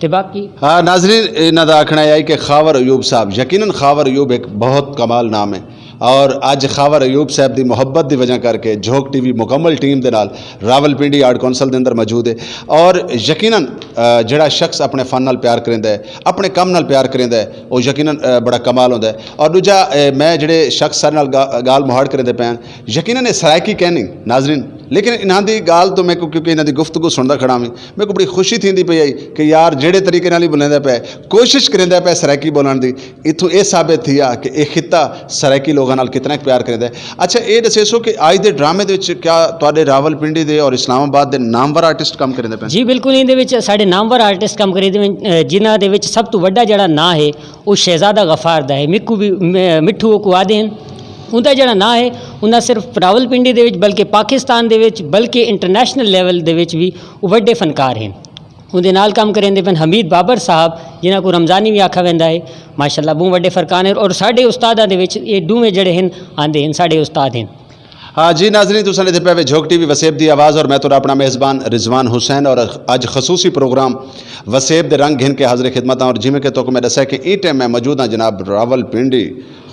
ते बाकी
हाँ नाजरीन, इन्हां दा आखना है कि खावर अयूब साहब, यकीनन खावर अयूब एक बहुत कमाल नाम है, और अज खावर अयूब साहब की मुहब्बत की वजह करके झोक टीवी मुकम्मल टीम के नाल रावलपिंडी आर्ट काउंसिल के अंदर मौजूद है। और यकीनन जिहड़ा शख्स अपने फन नाल प्यार करेंदा है, अपने काम नाल प्यार करेंदा है, वो यकीनन बड़ा कमाल होंदा है। और दूजा मैं जिहड़े शख्स सारे नाल गाल मुहाड़ करेंदे पैन, यकीनन ये सराइकी कहनी नाजरीन, लेकिन इन्हां दी गाल तो मैं को क्योंकि इन्हां दी गुफ्तगू सुनदा खड़ा मैं, मेरे को बड़ी खुशी थींदी पई आई कि यार जिहड़े तरीके नाल ही बोलदा पे, कोशिश करेंदा पे सराइकी बोलण दी, इत्थों ये साबित थी आ कि यह खिता सराइकी लोगों नाल कितना प्यार करेंदा है। अच्छा ये दसेसो कि अज दे ड्रामे दे विच क्या तुहाडे रावलपिंडी दे और इस्लामाबाद दे नामवर आर्टिस्ट काम करेंदे पे?
जी बिल्कुल, इहदे विच साडे नामवर आर्टिस्ट काम करेंदे, जिन्हां दे विच सब तो वड्डा जिहड़ा नाम है वो शहजादा गफार दा है। मिठू को आदे हैं, उनका जिहड़ा नाम है उन्हें सिर्फ रावलपिंडी दे विच बल्कि पाकिस्तान दे विच बल्कि इंटरनेशनल लेवल दे विच भी वो वड्डे फनकार हैं। उनके नाल काम करेंदे पे हमीद बाबर साहब, जिन्हां को रमज़ानी भी आखा वैंदा है, माशाल्लाह बहुत वड्डे फरकान हैं। और साडे उस्तादां दे विच ये दोवें जिहड़े हैं आंदे हैं साडे उस्ताद हैं।
हाँ जी नाज़रीन, तुसां ने पे झोंक टीवी वसेब दी आवाज़ और मैं तो अपना मेज़बान रिजवान हुसैन और अज खसूसी प्रोग्राम वसेब दे रंग घिन के हाजिर खिदमत और जिमें के तो मैं दसा कि ई टाइम मैं मौजूद हाँ जनाब रावलपिंडी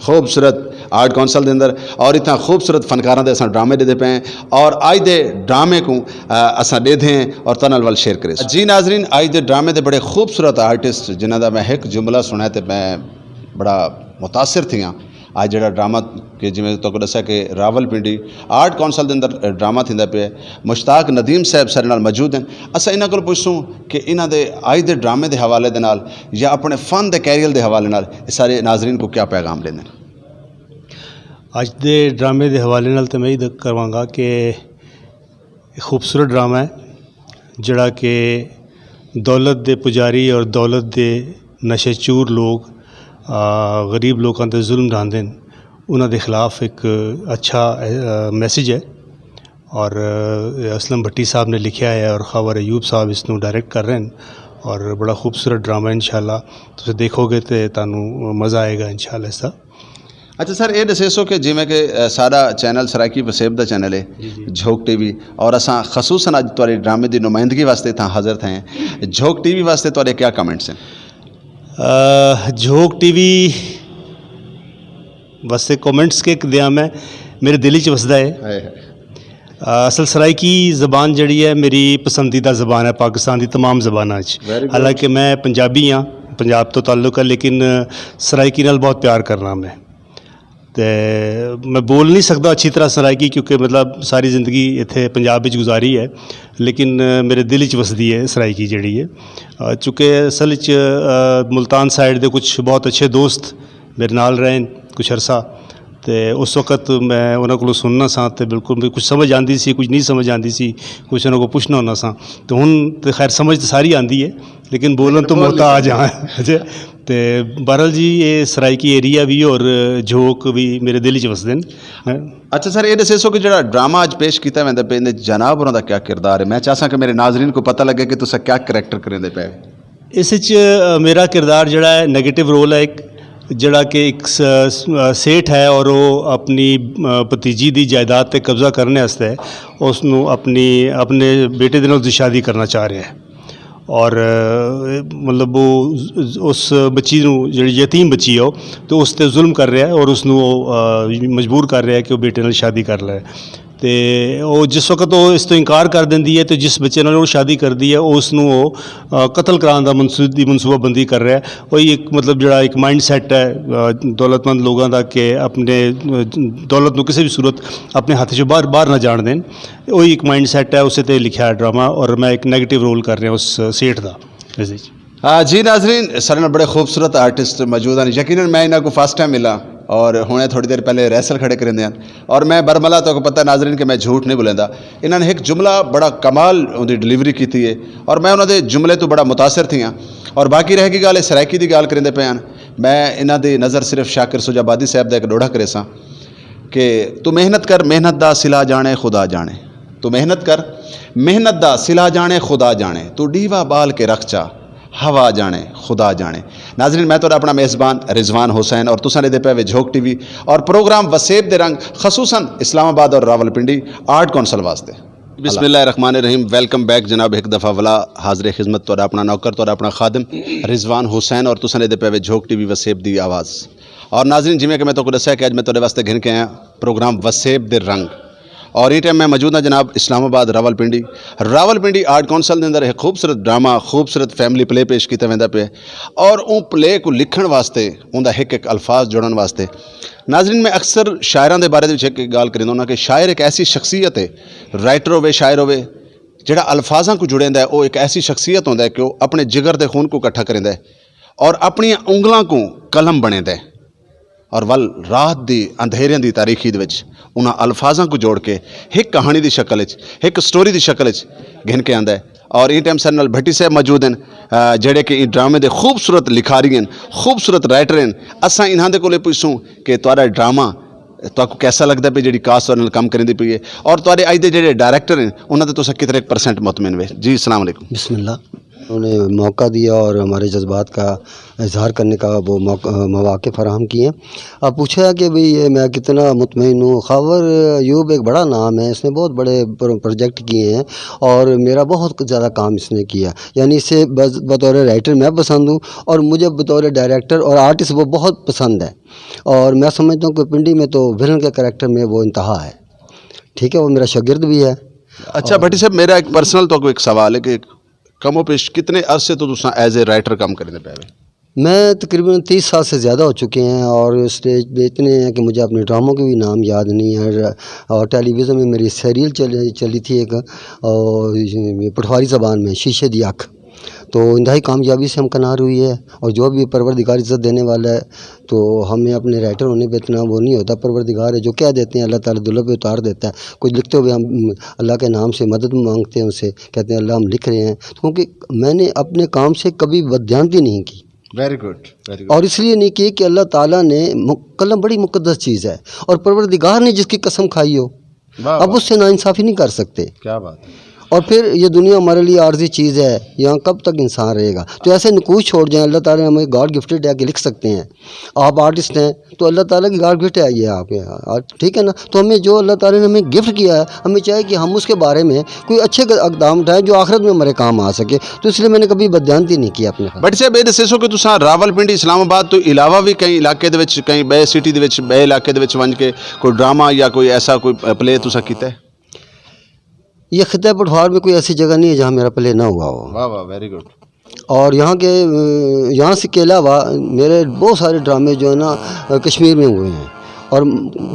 खूबसूरत आर्ट कौंसल के अंदर और इतना खूबसूरत फनकारां दे असां ड्रामे दे पे हैं और अज दे ड्रामे को असां देते हैं और तनल वाल शेयर करें। जी नाज़रीन, अज दे ड्रामे दे बड़े खूबसूरत आर्टिस्ट जिन्हां दा मैं एक जुमला सुना तो मैं बड़ा मुतासिर थी हाँ। आज जो ड्रामा के जिमें तो दसा कि रावलपिंडी आर्ट कौंसल के अंदर ड्रामा थींदा पे मुश्ताक नदीम साहब सारे नाल मौजूद हैं। असां इन्हां कोल पुछसूं कि इन्हां दे अज दे ड्रामे के हवाले दे नाल या अपने फन के कैरियर के हवाले नाल सारे नाजरीन को क्या पैगाम देंगे?
अज दे ड्रामे के हवाले नाल तो मैं ये करवांगा कि खूबसूरत ड्रामा है जड़ा कि दौलत दे पुजारी और दौलत दे नशेचूर लोग गरीब लोगों ते जुल्म ढांदे उन्हां दे खिलाफ एक अच्छा मैसेज है और असलम भट्टी साहब ने लिखा है और खबर अयूब साहब इसनों डायरेक्ट कर रहे हैं और बड़ा खूबसूरत ड्रामा इंशाल्लाह तुसीं देखोगे तो तुहानूं मज़ा आएगा इंशाल्लाह इसका।
अच्छा सर, ये दसो कि जिमें कि सारा चैनल सराइकी वसेब दा चैनल है झोंक टीवी और असां खसूसन अज तुहाडे ड्रामे की नुमाइंदगी वास्ते इत्थां हाज़र थे हैं। झोंक टीवी वास्ते तुहाडे क्या कमेंट्स हैं?
झोंक टीवी वास्ते कमेंट्स के दियां मैं मेरे दिल च वसदा है। असल सराइकी ज़बान जड़ी है मेरी पसंदीदा ज़बान है पाकिस्तान की तमाम ज़बानां च। हालांकि मैं पंजाबी हाँ, पंजाब तो ताल्लुक है, लेकिन सराइकी नाल बहुत प्यार करना मैं बोल नहीं सकता अच्छी तरह सराइकी क्योंकि मतलब सारी ज़िंदगी इत्थे पंजाब विच गुजारी है, लेकिन मेरे दिल च वसदी है सराइकी जड़ी है। चूँकि असल च मुल्तान साइड दे कुछ बहुत अच्छे दोस्त मेरे नाल रहे कुछ अरसा, तो उस वक्त मैं उन्होंने को सुनना सा तो बिल्कुल भी कुछ समझ आती सी, कुछ नहीं समझ आती सी, कुछ उन्होंने को पुछना होना सा। तो हुण तो खैर समझ तो सारी आती है लेकिन बोलन तो मोहताज हाँ अजे। तो बहरहाल जी ये सराइकी एरिया भी और झोंक भी मेरे दिल च वसदे न।
अच्छा सर, ये दसो कि जो ड्रामा अज पेश किया वैंदा पे इहदे जनाब होरां दा क्या किरदार है? मैं चाहता कि मेरे नाजरीन को पता लगे कि तुसीं क्या करैक्टर करेंदे पे।
इस मेरा किरदार जड़ा है नेगेटिव रोल है एक जड़ा कि एक सेठ है और वो अपनी भतीजी की जायदाद पर कब्जा करने वास्ते उसनों अपने बेटे दे नाल शादी करना चाह रहा है और मतलब वो उस बच्ची जी यतीम बच्ची है तो उस पर जुल्म कर रहा है और उसनों मजबूर कर रहा है कि वो बेटे नाल शादी कर ले। तो वो जिस वक्त वो इस तो इनकार कर देंदी है तो जिस बच्चे नाल वो शादी करती है उसनों कतल कराने का मनसूबाबंदी कर रहा है। वही एक मतलब जड़ा एक माइंड सैट है दौलतमंद लोगों का कि अपने दौलत को किसी भी सूरत अपने हाथ से बाहर ना जान दें। वही एक माइंड सैट है, उसे तो लिखा है ड्रामा और मैं एक नेगेटिव रोल कर रहा उस सेठ का।
जी नाजरीन, सारे नाल बड़े खूबसूरत आर्टिस्ट मौजूद हैं। यकीनन मैं इन्हों को फर्स्ट टाइम मिला और हुणे थोड़ी देर पहले रैसल खड़े करेंदे हैं और मैं बरमला तो पता नाजरीन कि मैं झूठ नहीं बोलेंदा। इन्होंने एक जुमला बड़ा कमाल उनकी डिलीवरी की है और मैं उन्होंने जुमले तो बड़ा मुतासर थी हाँ। और बाकी रह गई गल सराइकी की गल करेंदे पे हैं। मैं इन्हां दी नज़र सिर्फ शाकिर सुजाबादी साहब का एक डोड़ा करे सा कि तू मेहनत कर, मेहनत दा सिला जाने खुदा जाने। तू मेहनत कर, मेहनत दा सिला जाने खुदा जाने। तू डीवा बाल के रख चा, हवा जाने खुदा जाने। नाजरीन, मैं तो अपना मेज़बान रिजवान हुसैन और तुसां दे पे झोंक टीवी और प्रोग्राम वसेब दे रंग खसूसन इस्लामाबाद और रावलपिंडी आर्ट कौंसल वास्ते। बिस्मिल्लाहिर्रहमानिर्रहीम। वेलकम बैक जनाब, एक दफ़ा वाला हाजिर खिदमत तो अपना नौकर तो अपना खादिम रिजवान हुसैन और तुसां दे पे झोंक टीवी वसेब दी आवाज़। और नाजरीन, जिमें कि मैं तो दसा कि अज मैं तुहाडे वास्ते घिन के आया प्रोग्राम वसेब दे रंग और ये टाइम मैं मौजूद हाँ जनाब इस्लामाबाद रावलपिंडी आर्ट कौंसल के अंदर एक खूबसूरत ड्रामा खूबसूरत फैमिली प्ले पेश किया वैंदा पे और उन प्ले को लिखण वास्ते उनका एक अल्फाज जोड़न वास्ते। नाजरीन, मैं अक्सर शायरां दे बारे एक गल करिंदा हुंदा कि शायर एक ऐसी शख्सियत है, राइटर होवे शायर होवे, जिहड़ा अल्फाजां को जुड़ेंदा है वो एक ऐसी शख्सियत होंदा है कि वो अपने जिगर दे खून को इकट्ठा करेंदा है और अपनी उंगलों को कलम बनेंदा है और वल रात दी अंधेरियां दी तारीखी दे विच उन्हां अल्फाजां को जोड़ के एक कहानी की शक्ल एक स्टोरी की शक्ल घिन के आंदा है। और इस टाइम सारे नाल भट्टी साहब मौजूद हैं जेडे कि ड्रामे के खूबसूरत लिखारी हैं, खूबसूरत राइटर हैं। असां इन्हां दे कोले पुछसूं कि तुहाडा ड्रामा तुहानूं कैसा लगता पे जी कास्ट और कम करेंदी पई है और तुहाडे अज दे जेडे डायरैक्टर हैं उन्हां ते तुसीं कितने % मुतमिन वे? जी अस्सलाम वालेकुम।
बिस्मिल्लाह।
انہوں نے موقع دیا اور ہمارے جذبات کا اظہار کرنے کا وہ مواقع فراہم کیے. اب پوچھا کہ بھئی یہ میں کتنا مطمئن ہوں. خاور ایوب ایک بڑا نام ہے, اس نے بہت بڑے پروجیکٹ کیے ہیں اور میرا بہت زیادہ کام اس نے کیا. یعنی اسے بطور رائٹر میں پسند ہوں اور مجھے بطور ڈائریکٹر اور آرٹسٹ وہ بہت پسند ہے. اور میں سمجھتا ہوں کہ پنڈی میں تو ولن کے کریکٹر میں وہ انتہا ہے. ٹھیک ہے, وہ میرا شاگرد بھی ہے.
اچھا بھٹی صاحب, میرا ایک پرسنل تو ایک سوال ہے کہ کم و پیش کتنے عرصے تو تساں ایز اے رائٹر کام کرنے پے؟
میں تقریباً 30 سال سے زیادہ ہو چکے ہیں اور اسٹیج پہ اتنے ہیں کہ مجھے اپنے ڈراموں کے بھی نام یاد نہیں ہے. اور ٹیلی ویژن میں میری سیریل چلی تھی ایک, اور پٹھواری زبان میں شیشے دی آنکھ, تو انتہائی کامیابی سے ہمکنار ہوئی ہے. اور جو بھی پروردگار عزت دینے والا ہے تو ہمیں اپنے رائٹر ہونے پہ اتنا وہ نہیں ہوتا. پروردگار ہے جو کہہ دیتے ہیں اللہ تعالیٰ دلوں پہ اتار دیتا ہے. کچھ لکھتے ہوئے ہم اللہ کے نام سے مدد مانگتے ہیں, ان سے کہتے ہیں اللہ ہم لکھ رہے ہیں, کیونکہ میں نے اپنے کام سے کبھی بددیانتی نہیں کی.
Very good.
اور اس لیے نہیں کی کہ اللہ تعالیٰ نے قلم بڑی مقدس چیز ہے, اور پروردگار نے جس کی قسم کھائی ہو اب اس سے ناانصافی نہیں کر سکتے.
کیا بات ہے.
اور پھر یہ دنیا ہمارے لیے عارضی چیز ہے, یہاں کب تک انسان رہے گا. تو ایسے نکوش چھوڑ جائیں. اللہ تعالیٰ نے ہمیں گاڈ گفٹڈ ہے کہ لکھ سکتے ہیں. آپ آرٹسٹ ہیں تو اللہ تعالیٰ کی گاڈ گفٹ ہے یہ آپ کے, ٹھیک ہے نا. تو ہمیں جو اللہ تعالیٰ نے ہمیں گفٹ کیا ہے, ہمیں چاہیے کہ ہم اس کے بارے میں کوئی اچھے اقدام اٹھائیں جو آخرت میں ہمارے کام آ سکے. تو اس لیے میں نے کبھی بددیانتی نہیں کی اپنے.
بٹ صاحب یہ دسو کہ تساں راولپنڈی اسلام آباد تو علاوہ بھی کئی علاقے دے وچ کئی بے سٹی دے وچ بے علاقے دے وچ ونج کے کوئی ڈرامہ یا کوئی ایسا کوئی پلے تساں کیتا ہے؟
یہ خطہ پٹھوار میں کوئی ایسی جگہ نہیں ہے جہاں میرا پلے نہ ہوا ہو.
واہ واہ, ویری گڈ.
اور یہاں سے کے علاوہ میرے بہت سارے ڈرامے جو ہیں نا کشمیر میں ہوئے ہیں اور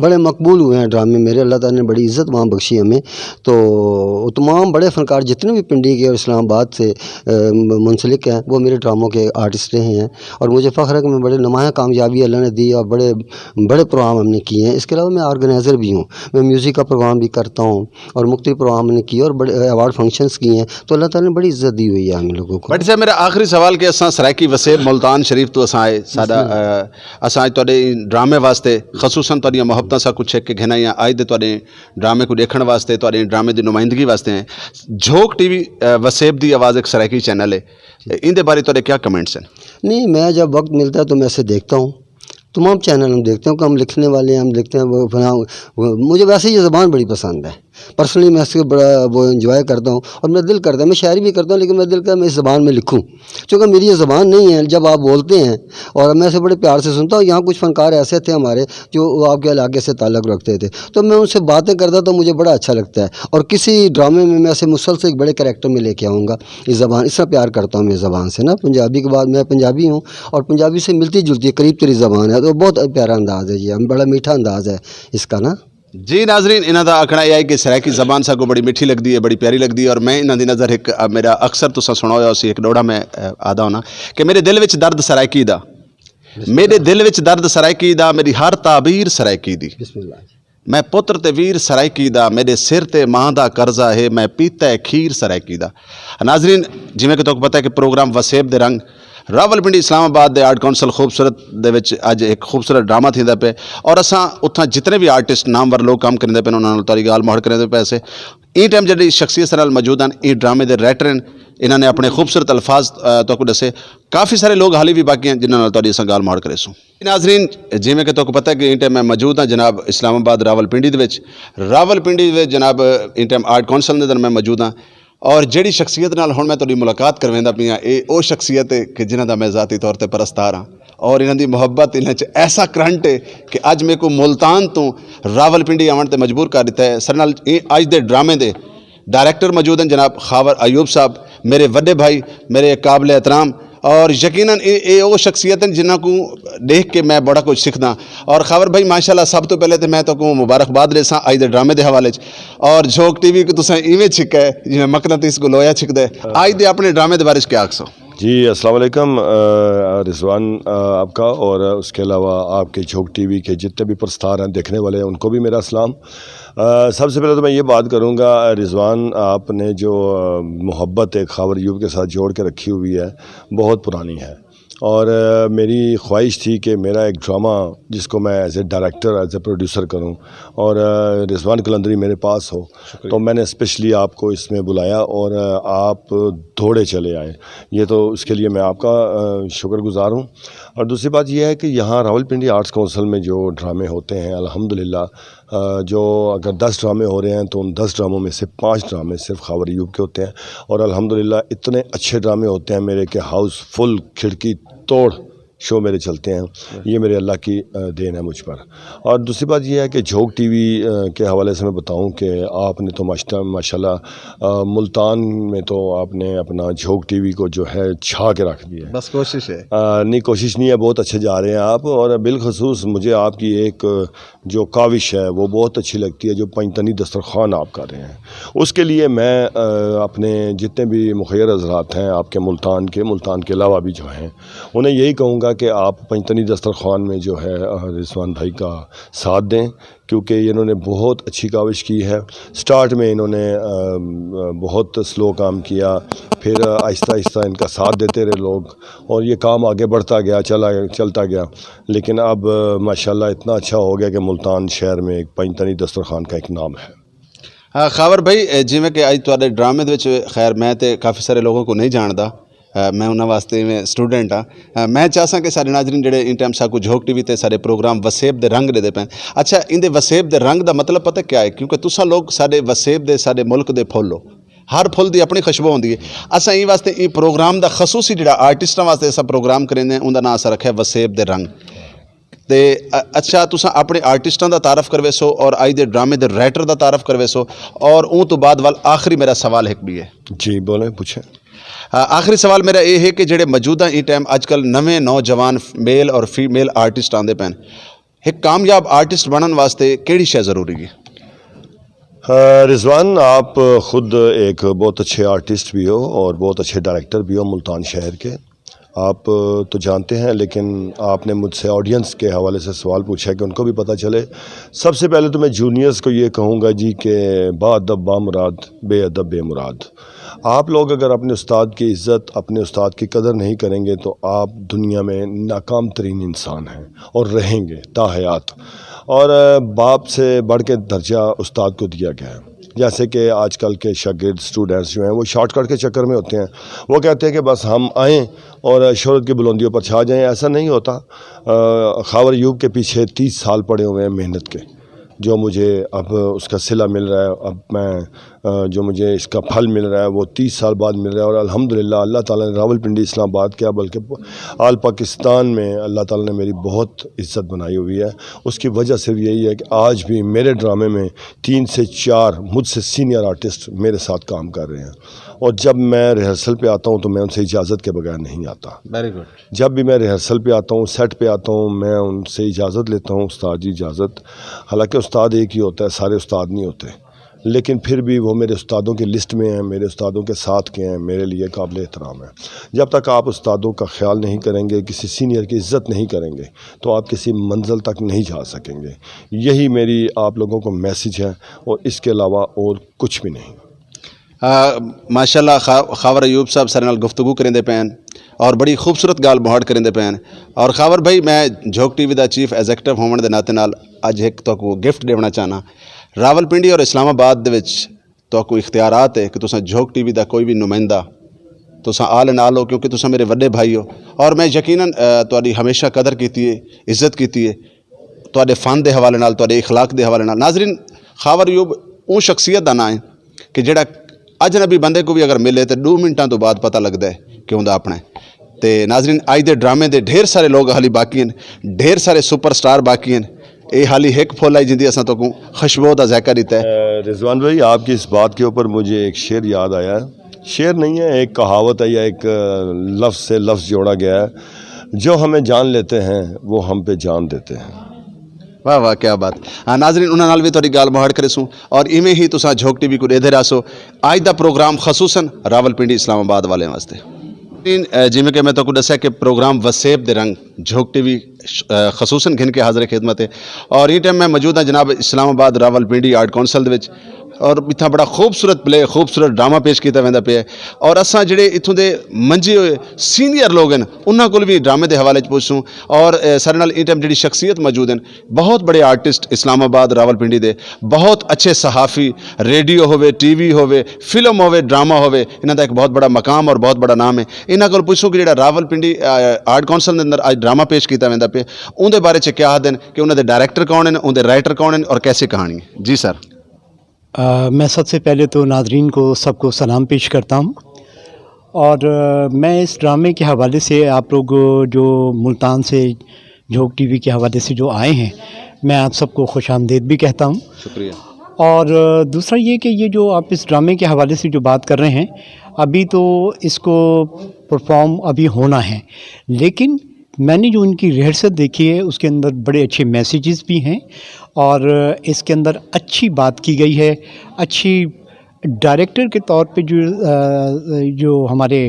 بڑے مقبول ہوئے ہیں ڈرامے میرے. اللہ تعالیٰ نے بڑی عزت وہاں بخشی ہمیں. تو تمام بڑے فنکار جتنے بھی پنڈی کے اور اسلام آباد سے منسلک ہیں وہ میرے ڈراموں کے آرٹسٹ رہے ہیں. اور مجھے فخر ہے کہ میں بڑے نمایاں کامیابی اللہ نے دی اور بڑے پروگرام ہم نے کیے ہیں. اس کے علاوہ میں آرگنائزر بھی ہوں, میں میوزک کا پروگرام بھی کرتا ہوں اور مختلف پروگرام نے کیے اور بڑے ایوارڈ فنکشنز کیے ہیں. تو اللہ تعالیٰ نے بڑی عزت دی ہوئی ہے ہم لوگوں کو.
بٹ صاحب میرا آخری سوال کہ اساں سرائکی وسیب ملتان شریف تو اساں آئے سادہ اساں تواڈے ڈرامے واسطے خصوصاً تواڈیاں محبتاں سا کچھ ایک گھنا یا آج دے تواڈے ڈرامے کو دیکھن واسطے تواڈے ڈرامے دی نمائندگی واسطے ہیں. جھوک ٹی وی وسیب دی آواز ایک سرائکی چینل ہے, ان دے بارے تواڈے کیا کمنٹس ہیں؟
نہیں, میں جب وقت ملتا ہے تو میں اسے دیکھتا ہوں. تمام چینل ہم دیکھتے ہیں کہ ہم لکھنے والے ہیں, ہم دیکھتے ہیں. مجھے ویسے یہ زبان بڑی پسند ہے. پرسنلی میں اس کے بڑا وہ انجوائے کرتا ہوں اور میرا دل کرتا ہے, میں شاعری بھی کرتا ہوں لیکن میرا دل کرتا ہے میں اس زبان میں لکھوں, چونکہ میری یہ زبان نہیں ہے. جب آپ بولتے ہیں اور میں اسے بڑے پیار سے سنتا ہوں. یہاں کچھ فنکار ایسے تھے ہمارے جو آپ کے علاقے سے تعلق رکھتے تھے, تو میں ان سے باتیں کرتا تو مجھے بڑا اچھا لگتا ہے. اور کسی ڈرامے میں اسے مسلسل ایک بڑے کریکٹر میں لے کے آؤں گا. اس زبان اس طرح پیار کرتا ہوں میں اس زبان سے نا. پنجابی کے بعد میں پنجابی ہوں اور پنجابی سے ملتی جلتی قریب تری زبان ہے, تو بہت پیارا انداز ہے یہ, بڑا میٹھا انداز ہے اس کا نا.
جی ناظرین, انہاں دا آکھنا یہ ہے کہ سرائکی زبان سا کو بڑی میٹھی لگتی ہے, بڑی پیاری لگتی ہے. اور میں انہاں دی نظر ایک میرا اکثر تساں سنا ہویا اسی ایک ڈوڑا میں آدا ہونا کہ میرے دل وچ درد سرائکی دا, میرے دل وچ درد سرائکی دا, میری ہر تعبیر سرائکی دی. میں پتر تے ویر سرائکی دا, میرے سر تے ماں دا قرضہ ہے, میں پیتا ہے کھیر سرائکی دا. ناظرین جویں کہ تک پتہ ہے کہ پروگرام وسیب دے رنگ راولپنڈی اسلام آباد دے آرٹ کونسل خوبصورت دے وچ اج ایک خوبصورت ڈرامہ تھیندا پے, اور اساں اتھاں جتنے بھی آرٹسٹ نامور لوگ کام کریندے پے انہاں نال تاری گال موڑ کریندے پے. ایسے این ٹائم جڑی شخصیت نال موجود ہیں این ڈرامے دے رائٹر ہیں, انہاں نے اپنے خوبصورت الفاظ تو کو دسے. کافی سارے لوگ حالی بھی باقی ہیں جنہاں نال تاری اساں گال موڑ کرے سوں. ناظرین جویں کہ تو کو پتہ ہے کہ این ٹائم میں موجود ہاں جناب اسلام آباد راولپنڈی دے وچ. راولپنڈی دے جناب این ٹائم آرٹ کونسل دے اندر میں موجود ہاں, اور جڑی شخصیت نال ہن میں تہاڈی ملاقات کرویندا پیاں اے او شخصیت ہے کہ جنہاں دا میں ذاتی طور تے پرستار ہاں, اور انہاں دی محبت انہاں چ ایسا کرنٹ ہے کہ اج میرے کو ملتان تو راولپنڈی آون تے مجبور کر دیتا ہے. سر نال اج دے ڈرامے دے ڈائریکٹر موجود ہیں جناب خاور ایوب صاحب, میرے وڈے بھائی, میرے قابل احترام, اور یقیناً اے او شخصیت ہیں جنہاں کو دیکھ کے میں بڑا کچھ سیکھنا. اور خاور بھائی ماشاءاللہ سب تو پہلے تو میں تو کو مبارکباد دے ساں اج دے ڈرامے دے حوالے چ, اور جھوک ٹی وی کو تساں ایویں چھکا ہے جویں مقناطیس کو لویا چھکدا ہے. اج دے اپنے ڈرامے دے بارے چ کیا آکھسو؟
جی السلام علیکم رضوان آپ کا, اور اس کے علاوہ آپ کے جھوک ٹی وی کے جتنے بھی پرستار ہیں دیکھنے والے ہیں ان کو بھی میرا سلام. سب سے پہلے تو میں یہ بات کروں گا, رضوان آپ نے جو محبت ایک خاور ایوب کے ساتھ جوڑ کے رکھی ہوئی ہے بہت پرانی ہے, اور میری خواہش تھی کہ میرا ایک ڈرامہ جس کو میں as a director as a producer کروں اور رضوان قلندری میرے پاس ہو، تو میں نے اسپیشلی آپ کو اس میں بلایا اور آپ دوڑے چلے آئے. یہ تو اس کے لیے میں آپ کا شکر گزار ہوں. اور دوسری بات یہ ہے کہ یہاں راولپنڈی آرٹس کونسل میں جو ڈرامے ہوتے ہیں الحمدللہ، جو اگر 10 ڈرامے ہو رہے ہیں تو ان 10 ڈراموں میں سے 5 ڈرامے صرف خاور ایوب کے ہوتے ہیں. اور الحمدللہ اتنے اچھے ڈرامے ہوتے ہیں میرے کہ ہاؤس فل کھڑکی توڑ شو میرے چلتے ہیں. یہ میرے اللہ کی دین ہے مجھ پر. اور دوسری بات یہ ہے کہ جھوگ ٹی وی کے حوالے سے میں بتاؤں کہ آپ نے تو ماشاءاللہ ملتان میں تو آپ نے اپنا جھوگ ٹی وی کو جو ہے چھا کے رکھ دیا ہے.
بس کوشش ہے.
نہیں کوشش نہیں ہے، بہت اچھے جا رہے ہیں آپ. اور بالخصوص مجھے آپ کی ایک جو کاوش ہے وہ بہت اچھی لگتی ہے، جو پنجتنی دسترخوان آپ کر رہے ہیں. اس کے لیے میں اپنے جتنے بھی مخیر حضرات ہیں آپ کے ملتان کے علاوہ بھی جو ہیں انہیں یہی کہوں گا کہ آپ پنجتنی دسترخوان میں جو ہے رضوان بھائی کا ساتھ دیں، کیونکہ انہوں نے بہت اچھی کاوش کی ہے. سٹارٹ میں انہوں نے بہت سلو کام کیا، پھر آہستہ آہستہ ان کا ساتھ دیتے رہے لوگ اور یہ کام آگے بڑھتا گیا، چلتا گیا. لیکن اب ماشاءاللہ اتنا اچھا ہو گیا کہ ملتان شہر میں ایک پنجتنی دسترخوان کا ایک نام ہے.
خاور بھائی جیویں کہ اج تواڈے ڈرامے دے وچ خیر میں تے کافی سارے لوگوں کو نہیں جاندا، میں انہاں واسطے میں اسٹوڈنٹ ہاں. میں چاہساں کہ سارے ناظرین جڑے ان ٹائم ساکو جھوگ ٹی وی تے سارے پروگرام وسیب دے رنگ دے پین. اچھا ان دے وسیب دے رنگ دا مطلب پتہ کیا ہے؟ کیونکہ تساں لوگ سارے وسیب دے سارے ملک دے پھول ہو، ہر پھول دی اپنی خوشبو ہوندی ہے. اساں این واسطے این پروگرام دا خصوصی جڑا آرٹسٹاں واسطے اساں پروگرام کریندے ہیں اون دا نام اساں رکھیا وسیب دے رنگ. تے اچھا تساں اپنے آرٹسٹاں دا تعارف کروے سو اور اج دے ڈرامے دے رائٹر دا تعارف کروے سو، اور اون تو بعد وال آخری میرا سوال ایک بھی ہے.
جی بولیں پوچھیں.
آخری سوال میرا یہ ہے کہ جڑے موجودہ ای ٹائم اج کل نویں نوجوان میل اور فیمیل آرٹسٹ آندے پین، ایک کامیاب آرٹسٹ بنن واسطے کیڑی شے ضروری ہے؟
رضوان آپ خود ایک بہت اچھے آرٹسٹ بھی ہو اور بہت اچھے ڈائریکٹر بھی ہو ملتان شہر کے. آپ تو جانتے ہیں، لیکن آپ نے مجھ سے آڈینس کے حوالے سے سوال پوچھا ہے کہ ان کو بھی پتہ چلے. سب سے پہلے تو میں جونیئرز کو یہ کہوں گا جی کہ با ادب با مراد، بے ادب بے مراد. آپ لوگ اگر اپنے استاد کی عزت، اپنے استاد کی قدر نہیں کریں گے تو آپ دنیا میں ناکام ترین انسان ہیں اور رہیں گے تا حیات. اور باپ سے بڑھ کے درجہ استاد کو دیا گیا ہے. جیسے کہ آج کل کے شاگرد اسٹوڈنٹس جو ہیں وہ شارٹ کٹ کے چکر میں ہوتے ہیں، وہ کہتے ہیں کہ بس ہم آئیں اور شہرت کی بلندیوں پر چھا جائیں. ایسا نہیں ہوتا. خاور ایوب کے پیچھے 30 سال پڑے ہوئے ہیں محنت کے، جو مجھے اب اس کا صلہ مل رہا ہے. اب میں جو مجھے اس کا پھل مل رہا ہے وہ 30 سال بعد مل رہا ہے. اور الحمدللہ اللہ تعالیٰ نے راولپنڈی اسلام آباد کیا بلکہ آل پاکستان میں اللہ تعالیٰ نے میری بہت عزت بنائی ہوئی ہے. اس کی وجہ صرف یہی ہے کہ آج بھی میرے ڈرامے میں 3 سے 4 مجھ سے سینئر آرٹسٹ میرے ساتھ کام کر رہے ہیں. اور جب میں ریہرسل پہ آتا ہوں تو میں ان سے اجازت کے بغیر نہیں آتا.
Very good.
جب بھی میں ریہرسل پہ آتا ہوں، سیٹ پہ آتا ہوں، میں ان سے اجازت لیتا ہوں، استاد جی اجازت. حالانکہ استاد ایک ہی ہوتا ہے، سارے استاد نہیں ہوتے، لیکن پھر بھی وہ میرے استادوں کی لسٹ میں ہیں، میرے استادوں کے ساتھ کے ہیں، میرے لیے قابل احترام ہے. جب تک آپ استادوں کا خیال نہیں کریں گے، کسی سینئر کی عزت نہیں کریں گے تو آپ کسی منزل تک نہیں جا سکیں گے. یہی میری آپ لوگوں کو میسیج ہے اور اس کے علاوہ اور کچھ بھی نہیں.
ماشاءاللہ خاور ایوب صاحب سارے نال گفتگو کریں دے پین اور بڑی خوبصورت گال بہاڑ کریں دے پین. اور خاور بھائی میں جھوگ ٹی وی دا چیف ایگزیکٹو ہونے دے ناطے نال اج ایک تو کو گفٹ دینا چاہنا. راولپنڈی اور اسلام آباد دے وچ تو کو اختیارات ہے کہ تساں جھوگ ٹی وی دا کوئی بھی نمائندہ تساں آل نال ہو، کیونکہ تساں میرے وڈے بھائی ہو اور میں یقیناً تہاڈی ہمیشہ قدر کیتی ہے، عزت کیتی ہے تہاڈے فن دے حوالے نال، تہاڈے اخلاق دے حوالے نال. ناظرین خاور ایوب اون شخصیت دا نام ہے کہ جڑا اجنبی بندے کو بھی اگر ملے تو 2 منٹاں تو بعد پتہ لگتا ہے کہ اوندا اپنا ہے. تے ناظرین اج دے ڈرامے دے ڈھیر سارے لوگ حالی باقی ہیں، ڈھیر سارے سپر سٹار باقی ہیں. یہ حالی ایک پھول ہے جندی اساں تو کو خوشبو دا ذائقہ دیتا ہے.
رضوان بھائی آپ کی اس بات کے اوپر مجھے ایک شعر یاد آیا ہے. شعر نہیں ہے، ایک کہاوت ہے یا ایک لفظ سے لفظ جوڑا گیا ہے. جو ہمیں جان لیتے ہیں وہ ہم پہ جان دیتے ہیں.
واہ واہ کیا بات. ناظرین انہاں نال بھی تہاڈی گال مہاڑ کرے سوں اور ایویں ہی تساں جھوگ ٹی وی کو دیندے رہسو. اج دا پروگرام خصوصاً راولپنڈی اسلام آباد والے واسطے جی میں کہ میں تو کو دسیا کہ پروگرام وسیب دے رنگ جھوگ ٹی وی خصوصاً گھن کے حاضر خدمت ہے. اور یہ ٹائم میں موجود ہوں جناب اسلام آباد راولپنڈی آرٹ کونسل دے وچ اور इत्थां बड़ा खूबसूरत प्ले खूबसूरत ड्रामा पेश किया वेंदा पिया और असां जिहड़े इत्थों दे मंजे होए सीनियर लोग हैं उन्हां कोल भी ड्रामे के हवाले च पुछूं और सारे नाल इस टाइम जिहड़ी शख्सियत मौजूद हैं बहुत बड़े आर्टिस्ट इस्लामाबाद रावलपिंडी दे बहुत अच्छे सहाफ़ी रेडियो होवे टीवी होवे फिल्म होवे ड्रामा होवे इन्हां दा एक बहुत बड़ा मकाम और बहुत बड़ा नाम है इन्हां कोल पुछो कि जिहड़ा रावलपिंडी आर्ट कौंसल के अंदर अज ड्रामा पेश किया वेंदा पिया उहदे बारे च क्या आखदे कि उन्हां दे डायरैक्टर कौन हैं उहदे राइटर कौन हैं और कैसी कहानी है। जी सर।
मैं सबसे पहले तो नाजरीन को सबको सलाम पेश करता हूँ और मैं इस ड्रामे के हवाले से आप लोग जो मुल्तान से झोंक टीवी के हवाले से जो आए हैं मैं आप सबको खुश आमदीद भी कहता हूँ।
शुक्रिया।
और दूसरा ये कि ये जो आप इस ड्रामे के हवाले से जो बात कर रहे हैं अभी तो इसको परफॉर्म अभी होना है, लेकिन मैंने जो उनकी रिहर्सल देखी है उसके अंदर बड़े अच्छे मैसेजेस भी हैं और इसके अंदर अच्छी बात की गई है। अच्छी डायरेक्टर के तौर पे जो हमारे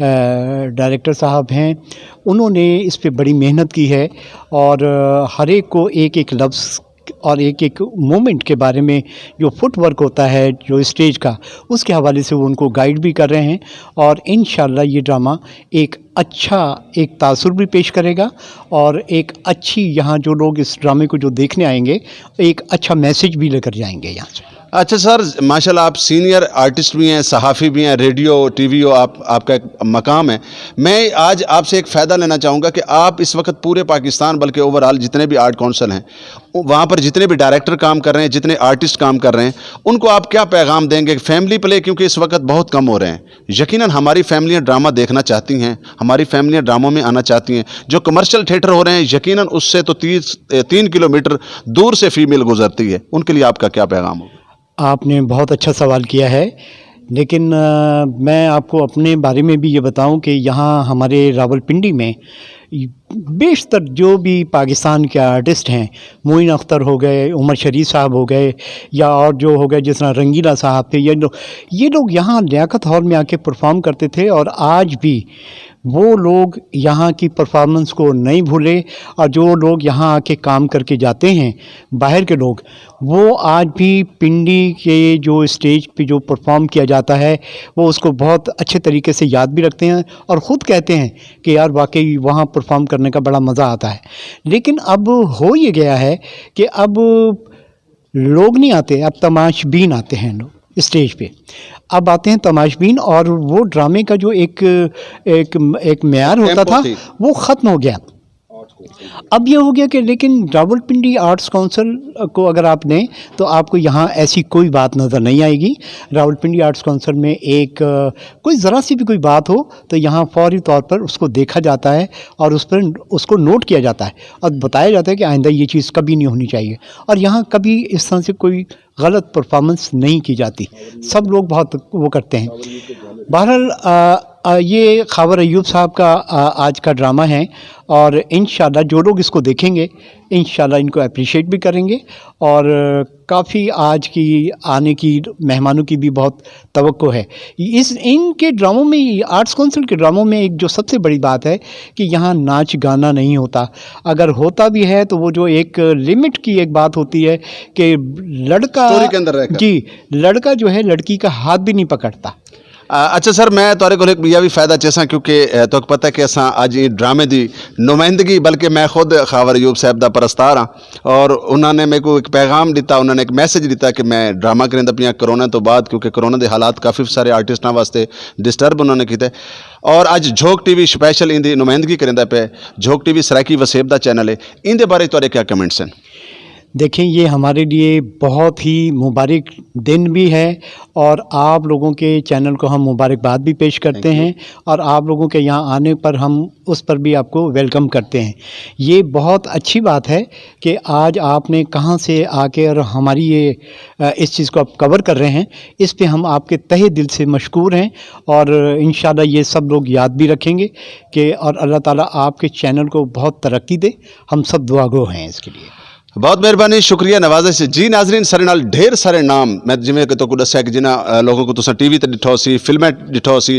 डायरेक्टर साहब हैं उन्होंने इस पे बड़ी मेहनत की है और हर एक को एक एक लफ्ज़ और एक एक मोमेंट के बारे में जो फुट वर्क होता है जो स्टेज का उसके हवाले से वो उनको गाइड भी कर रहे हैं और इंशाल्लाह ये ड्रामा एक अच्छा एक तासुर भी पेश करेगा और एक अच्छी यहाँ जो लोग इस ड्रामे को जो देखने आएंगे एक अच्छा मैसेज भी लेकर जाएंगे यहाँ से।
अच्छा सर, माशाल्लाह आप सीनियर आर्टिस्ट भी हैं, सहाफ़ी भी हैं, रेडियो टीवी हो आपका एक मकाम है। मैं आज आपसे एक फ़ायदा लेना चाहूँगा कि आप इस वक्त पूरे पाकिस्तान बल्कि ओवरऑल जितने भी आर्ट कौंसल हैं वहाँ पर जितने भी डायरेक्टर काम कर रहे हैं, जितने आर्टिस्ट काम कर रहे हैं, उनको आप क्या पैगाम देंगे? फैमिली प्ले क्योंकि इस वक्त बहुत कम हो रहे हैं, यकीनन हमारी फैमिलियाँ ड्रामा देखना चाहती हैं, हमारी फैमिलियाँ ड्रामों में आना चाहती हैं। जो कमर्शियल थिएटर हो रहे हैं यकीनन उससे तो 3 किलोमीटर दूर से फीमेल गुजरती है, उनके लिए आपका क्या पैगाम होगा?
आपने बहुत अच्छा सवाल किया है, लेकिन मैं आपको अपने बारे में भी ये बताऊं कि यहाँ हमारे रावलपिंडी में बेशतर जो भी पाकिस्तान के आर्टिस्ट हैं, मोइन अख्तर हो गए, उमर शरीफ साहब हो गए या और जो हो गए जिस तरह रंगीला साहब थे, ये लोग यहाँ लियाकत हॉल में आके परफॉर्म करते थे और आज भी वो लोग यहाँ की परफॉर्मेंस को नहीं भूले और जो लोग यहाँ आके काम करके जाते हैं बाहर के लोग, वो आज भी पिंडी के जो स्टेज पे जो परफॉर्म किया जाता है वो उसको बहुत अच्छे तरीके से याद भी रखते हैं और ख़ुद कहते हैं कि यार वाकई वहाँ परफॉर्म करने का बड़ा मज़ा आता है। लेकिन अब हो ये गया है कि अब लोग नहीं आते, अब तमाशबीन आते हैं लोग स्टेज पे, अब आते हैं तमाशबीन और वो ड्रामे का जो एक मेयार होता था वो ख़त्म हो गया। अब ये हो गया कि लेकिन रावलपिंडी आर्ट्स काउंसिल को अगर आप लें तो आपको यहाँ ऐसी कोई बात नज़र नहीं आएगी। रावलपिंडी आर्ट्स काउंसिल में एक कोई ज़रा सी भी कोई बात हो तो यहाँ फौरी तौर पर उसको देखा जाता है और उस पर उसको नोट किया जाता है और बताया जाता है कि आइंदा ये चीज़ कभी नहीं होनी चाहिए और यहाँ कभी इस तरह से कोई गलत परफॉर्मेंस नहीं की जाती, सब लोग बहुत वो करते हैं। बहरहाल ये खावर अयूब साहब का आज का ड्रामा है और इंशाल्लाह जो लोग इसको देखेंगे इंशाल्लाह इनको अप्रिशिएट भी करेंगे और काफ़ी आज की आने की मेहमानों की भी बहुत तवक्को है। इनके ड्रामों में, आर्ट्स काउंसिल के ड्रामों में एक जो सबसे बड़ी बात है कि यहाँ नाच गाना नहीं होता, अगर होता भी है तो वो जो एक लिमिट की एक बात होती है कि लड़का
स्टोरी के अंदर रहकर
जी लड़का जो है लड़की का हाथ भी नहीं पकड़ता।
अच्छा सर, मैं तुहारे को एक भी फायदा चेसा क्योंकि तो पता है कि असा अज ड्रामे की नुमाइंदगी, बल्कि मैं खुद खावर अयूब साहब का परस्तार हाँ और उन्होंने मेरे को एक पैगाम दिता, उन्होंने एक मैसेज दिता कि मैं ड्रामा करेंदा पिया कोरोना तो बाद, क्योंकि कोरोना के हालात काफ़ी सारे आर्टिस्टों वास्ते डिस्टर्ब उन्होंने किए और अज झोंक टीवी स्पैशल इनकी नुमाइंदगी करेंदा पे। झोंक टीवी सराइकी वसेब का चैनल है, इनके बारे तुहारे क्या कमेंट्स हैं?
देखें, ये हमारे लिए बहुत ही मुबारक दिन भी है और आप लोगों के चैनल को हम मुबारकबाद भी पेश करते हैं और आप लोगों के यहाँ आने पर हम उस पर भी आपको वेलकम करते हैं। ये बहुत अच्छी बात है कि आज आपने कहाँ से आके और हमारी ये इस चीज़ को आप कवर कर रहे हैं, इस पे हम आपके तहे दिल से मशकूर हैं और इंशाल्लाह ये सब लोग याद भी रखेंगे कि और अल्लाह ताला आपके चैनल को बहुत तरक्की दे, हम सब दुआगो हैं इसके लिए।
बहुत मेहरबानी, शुक्रिया, नवाज़िश जी। नाजरीन, सारे नाल ढेर सारे नाम मैं जिमें कि तो दस्या कि जिन्होंने लोगों को तुसा टीवी ते डिठो सी, फिल्में डिठो सी,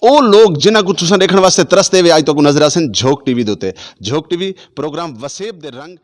वो लोग जिन्हों को तुसा देखने वास्ते तरसते हुए आज तक नजर आसन झोंक टीवी दे उत्ते। झोंक टीवी प्रोग्राम वसेब दे रंग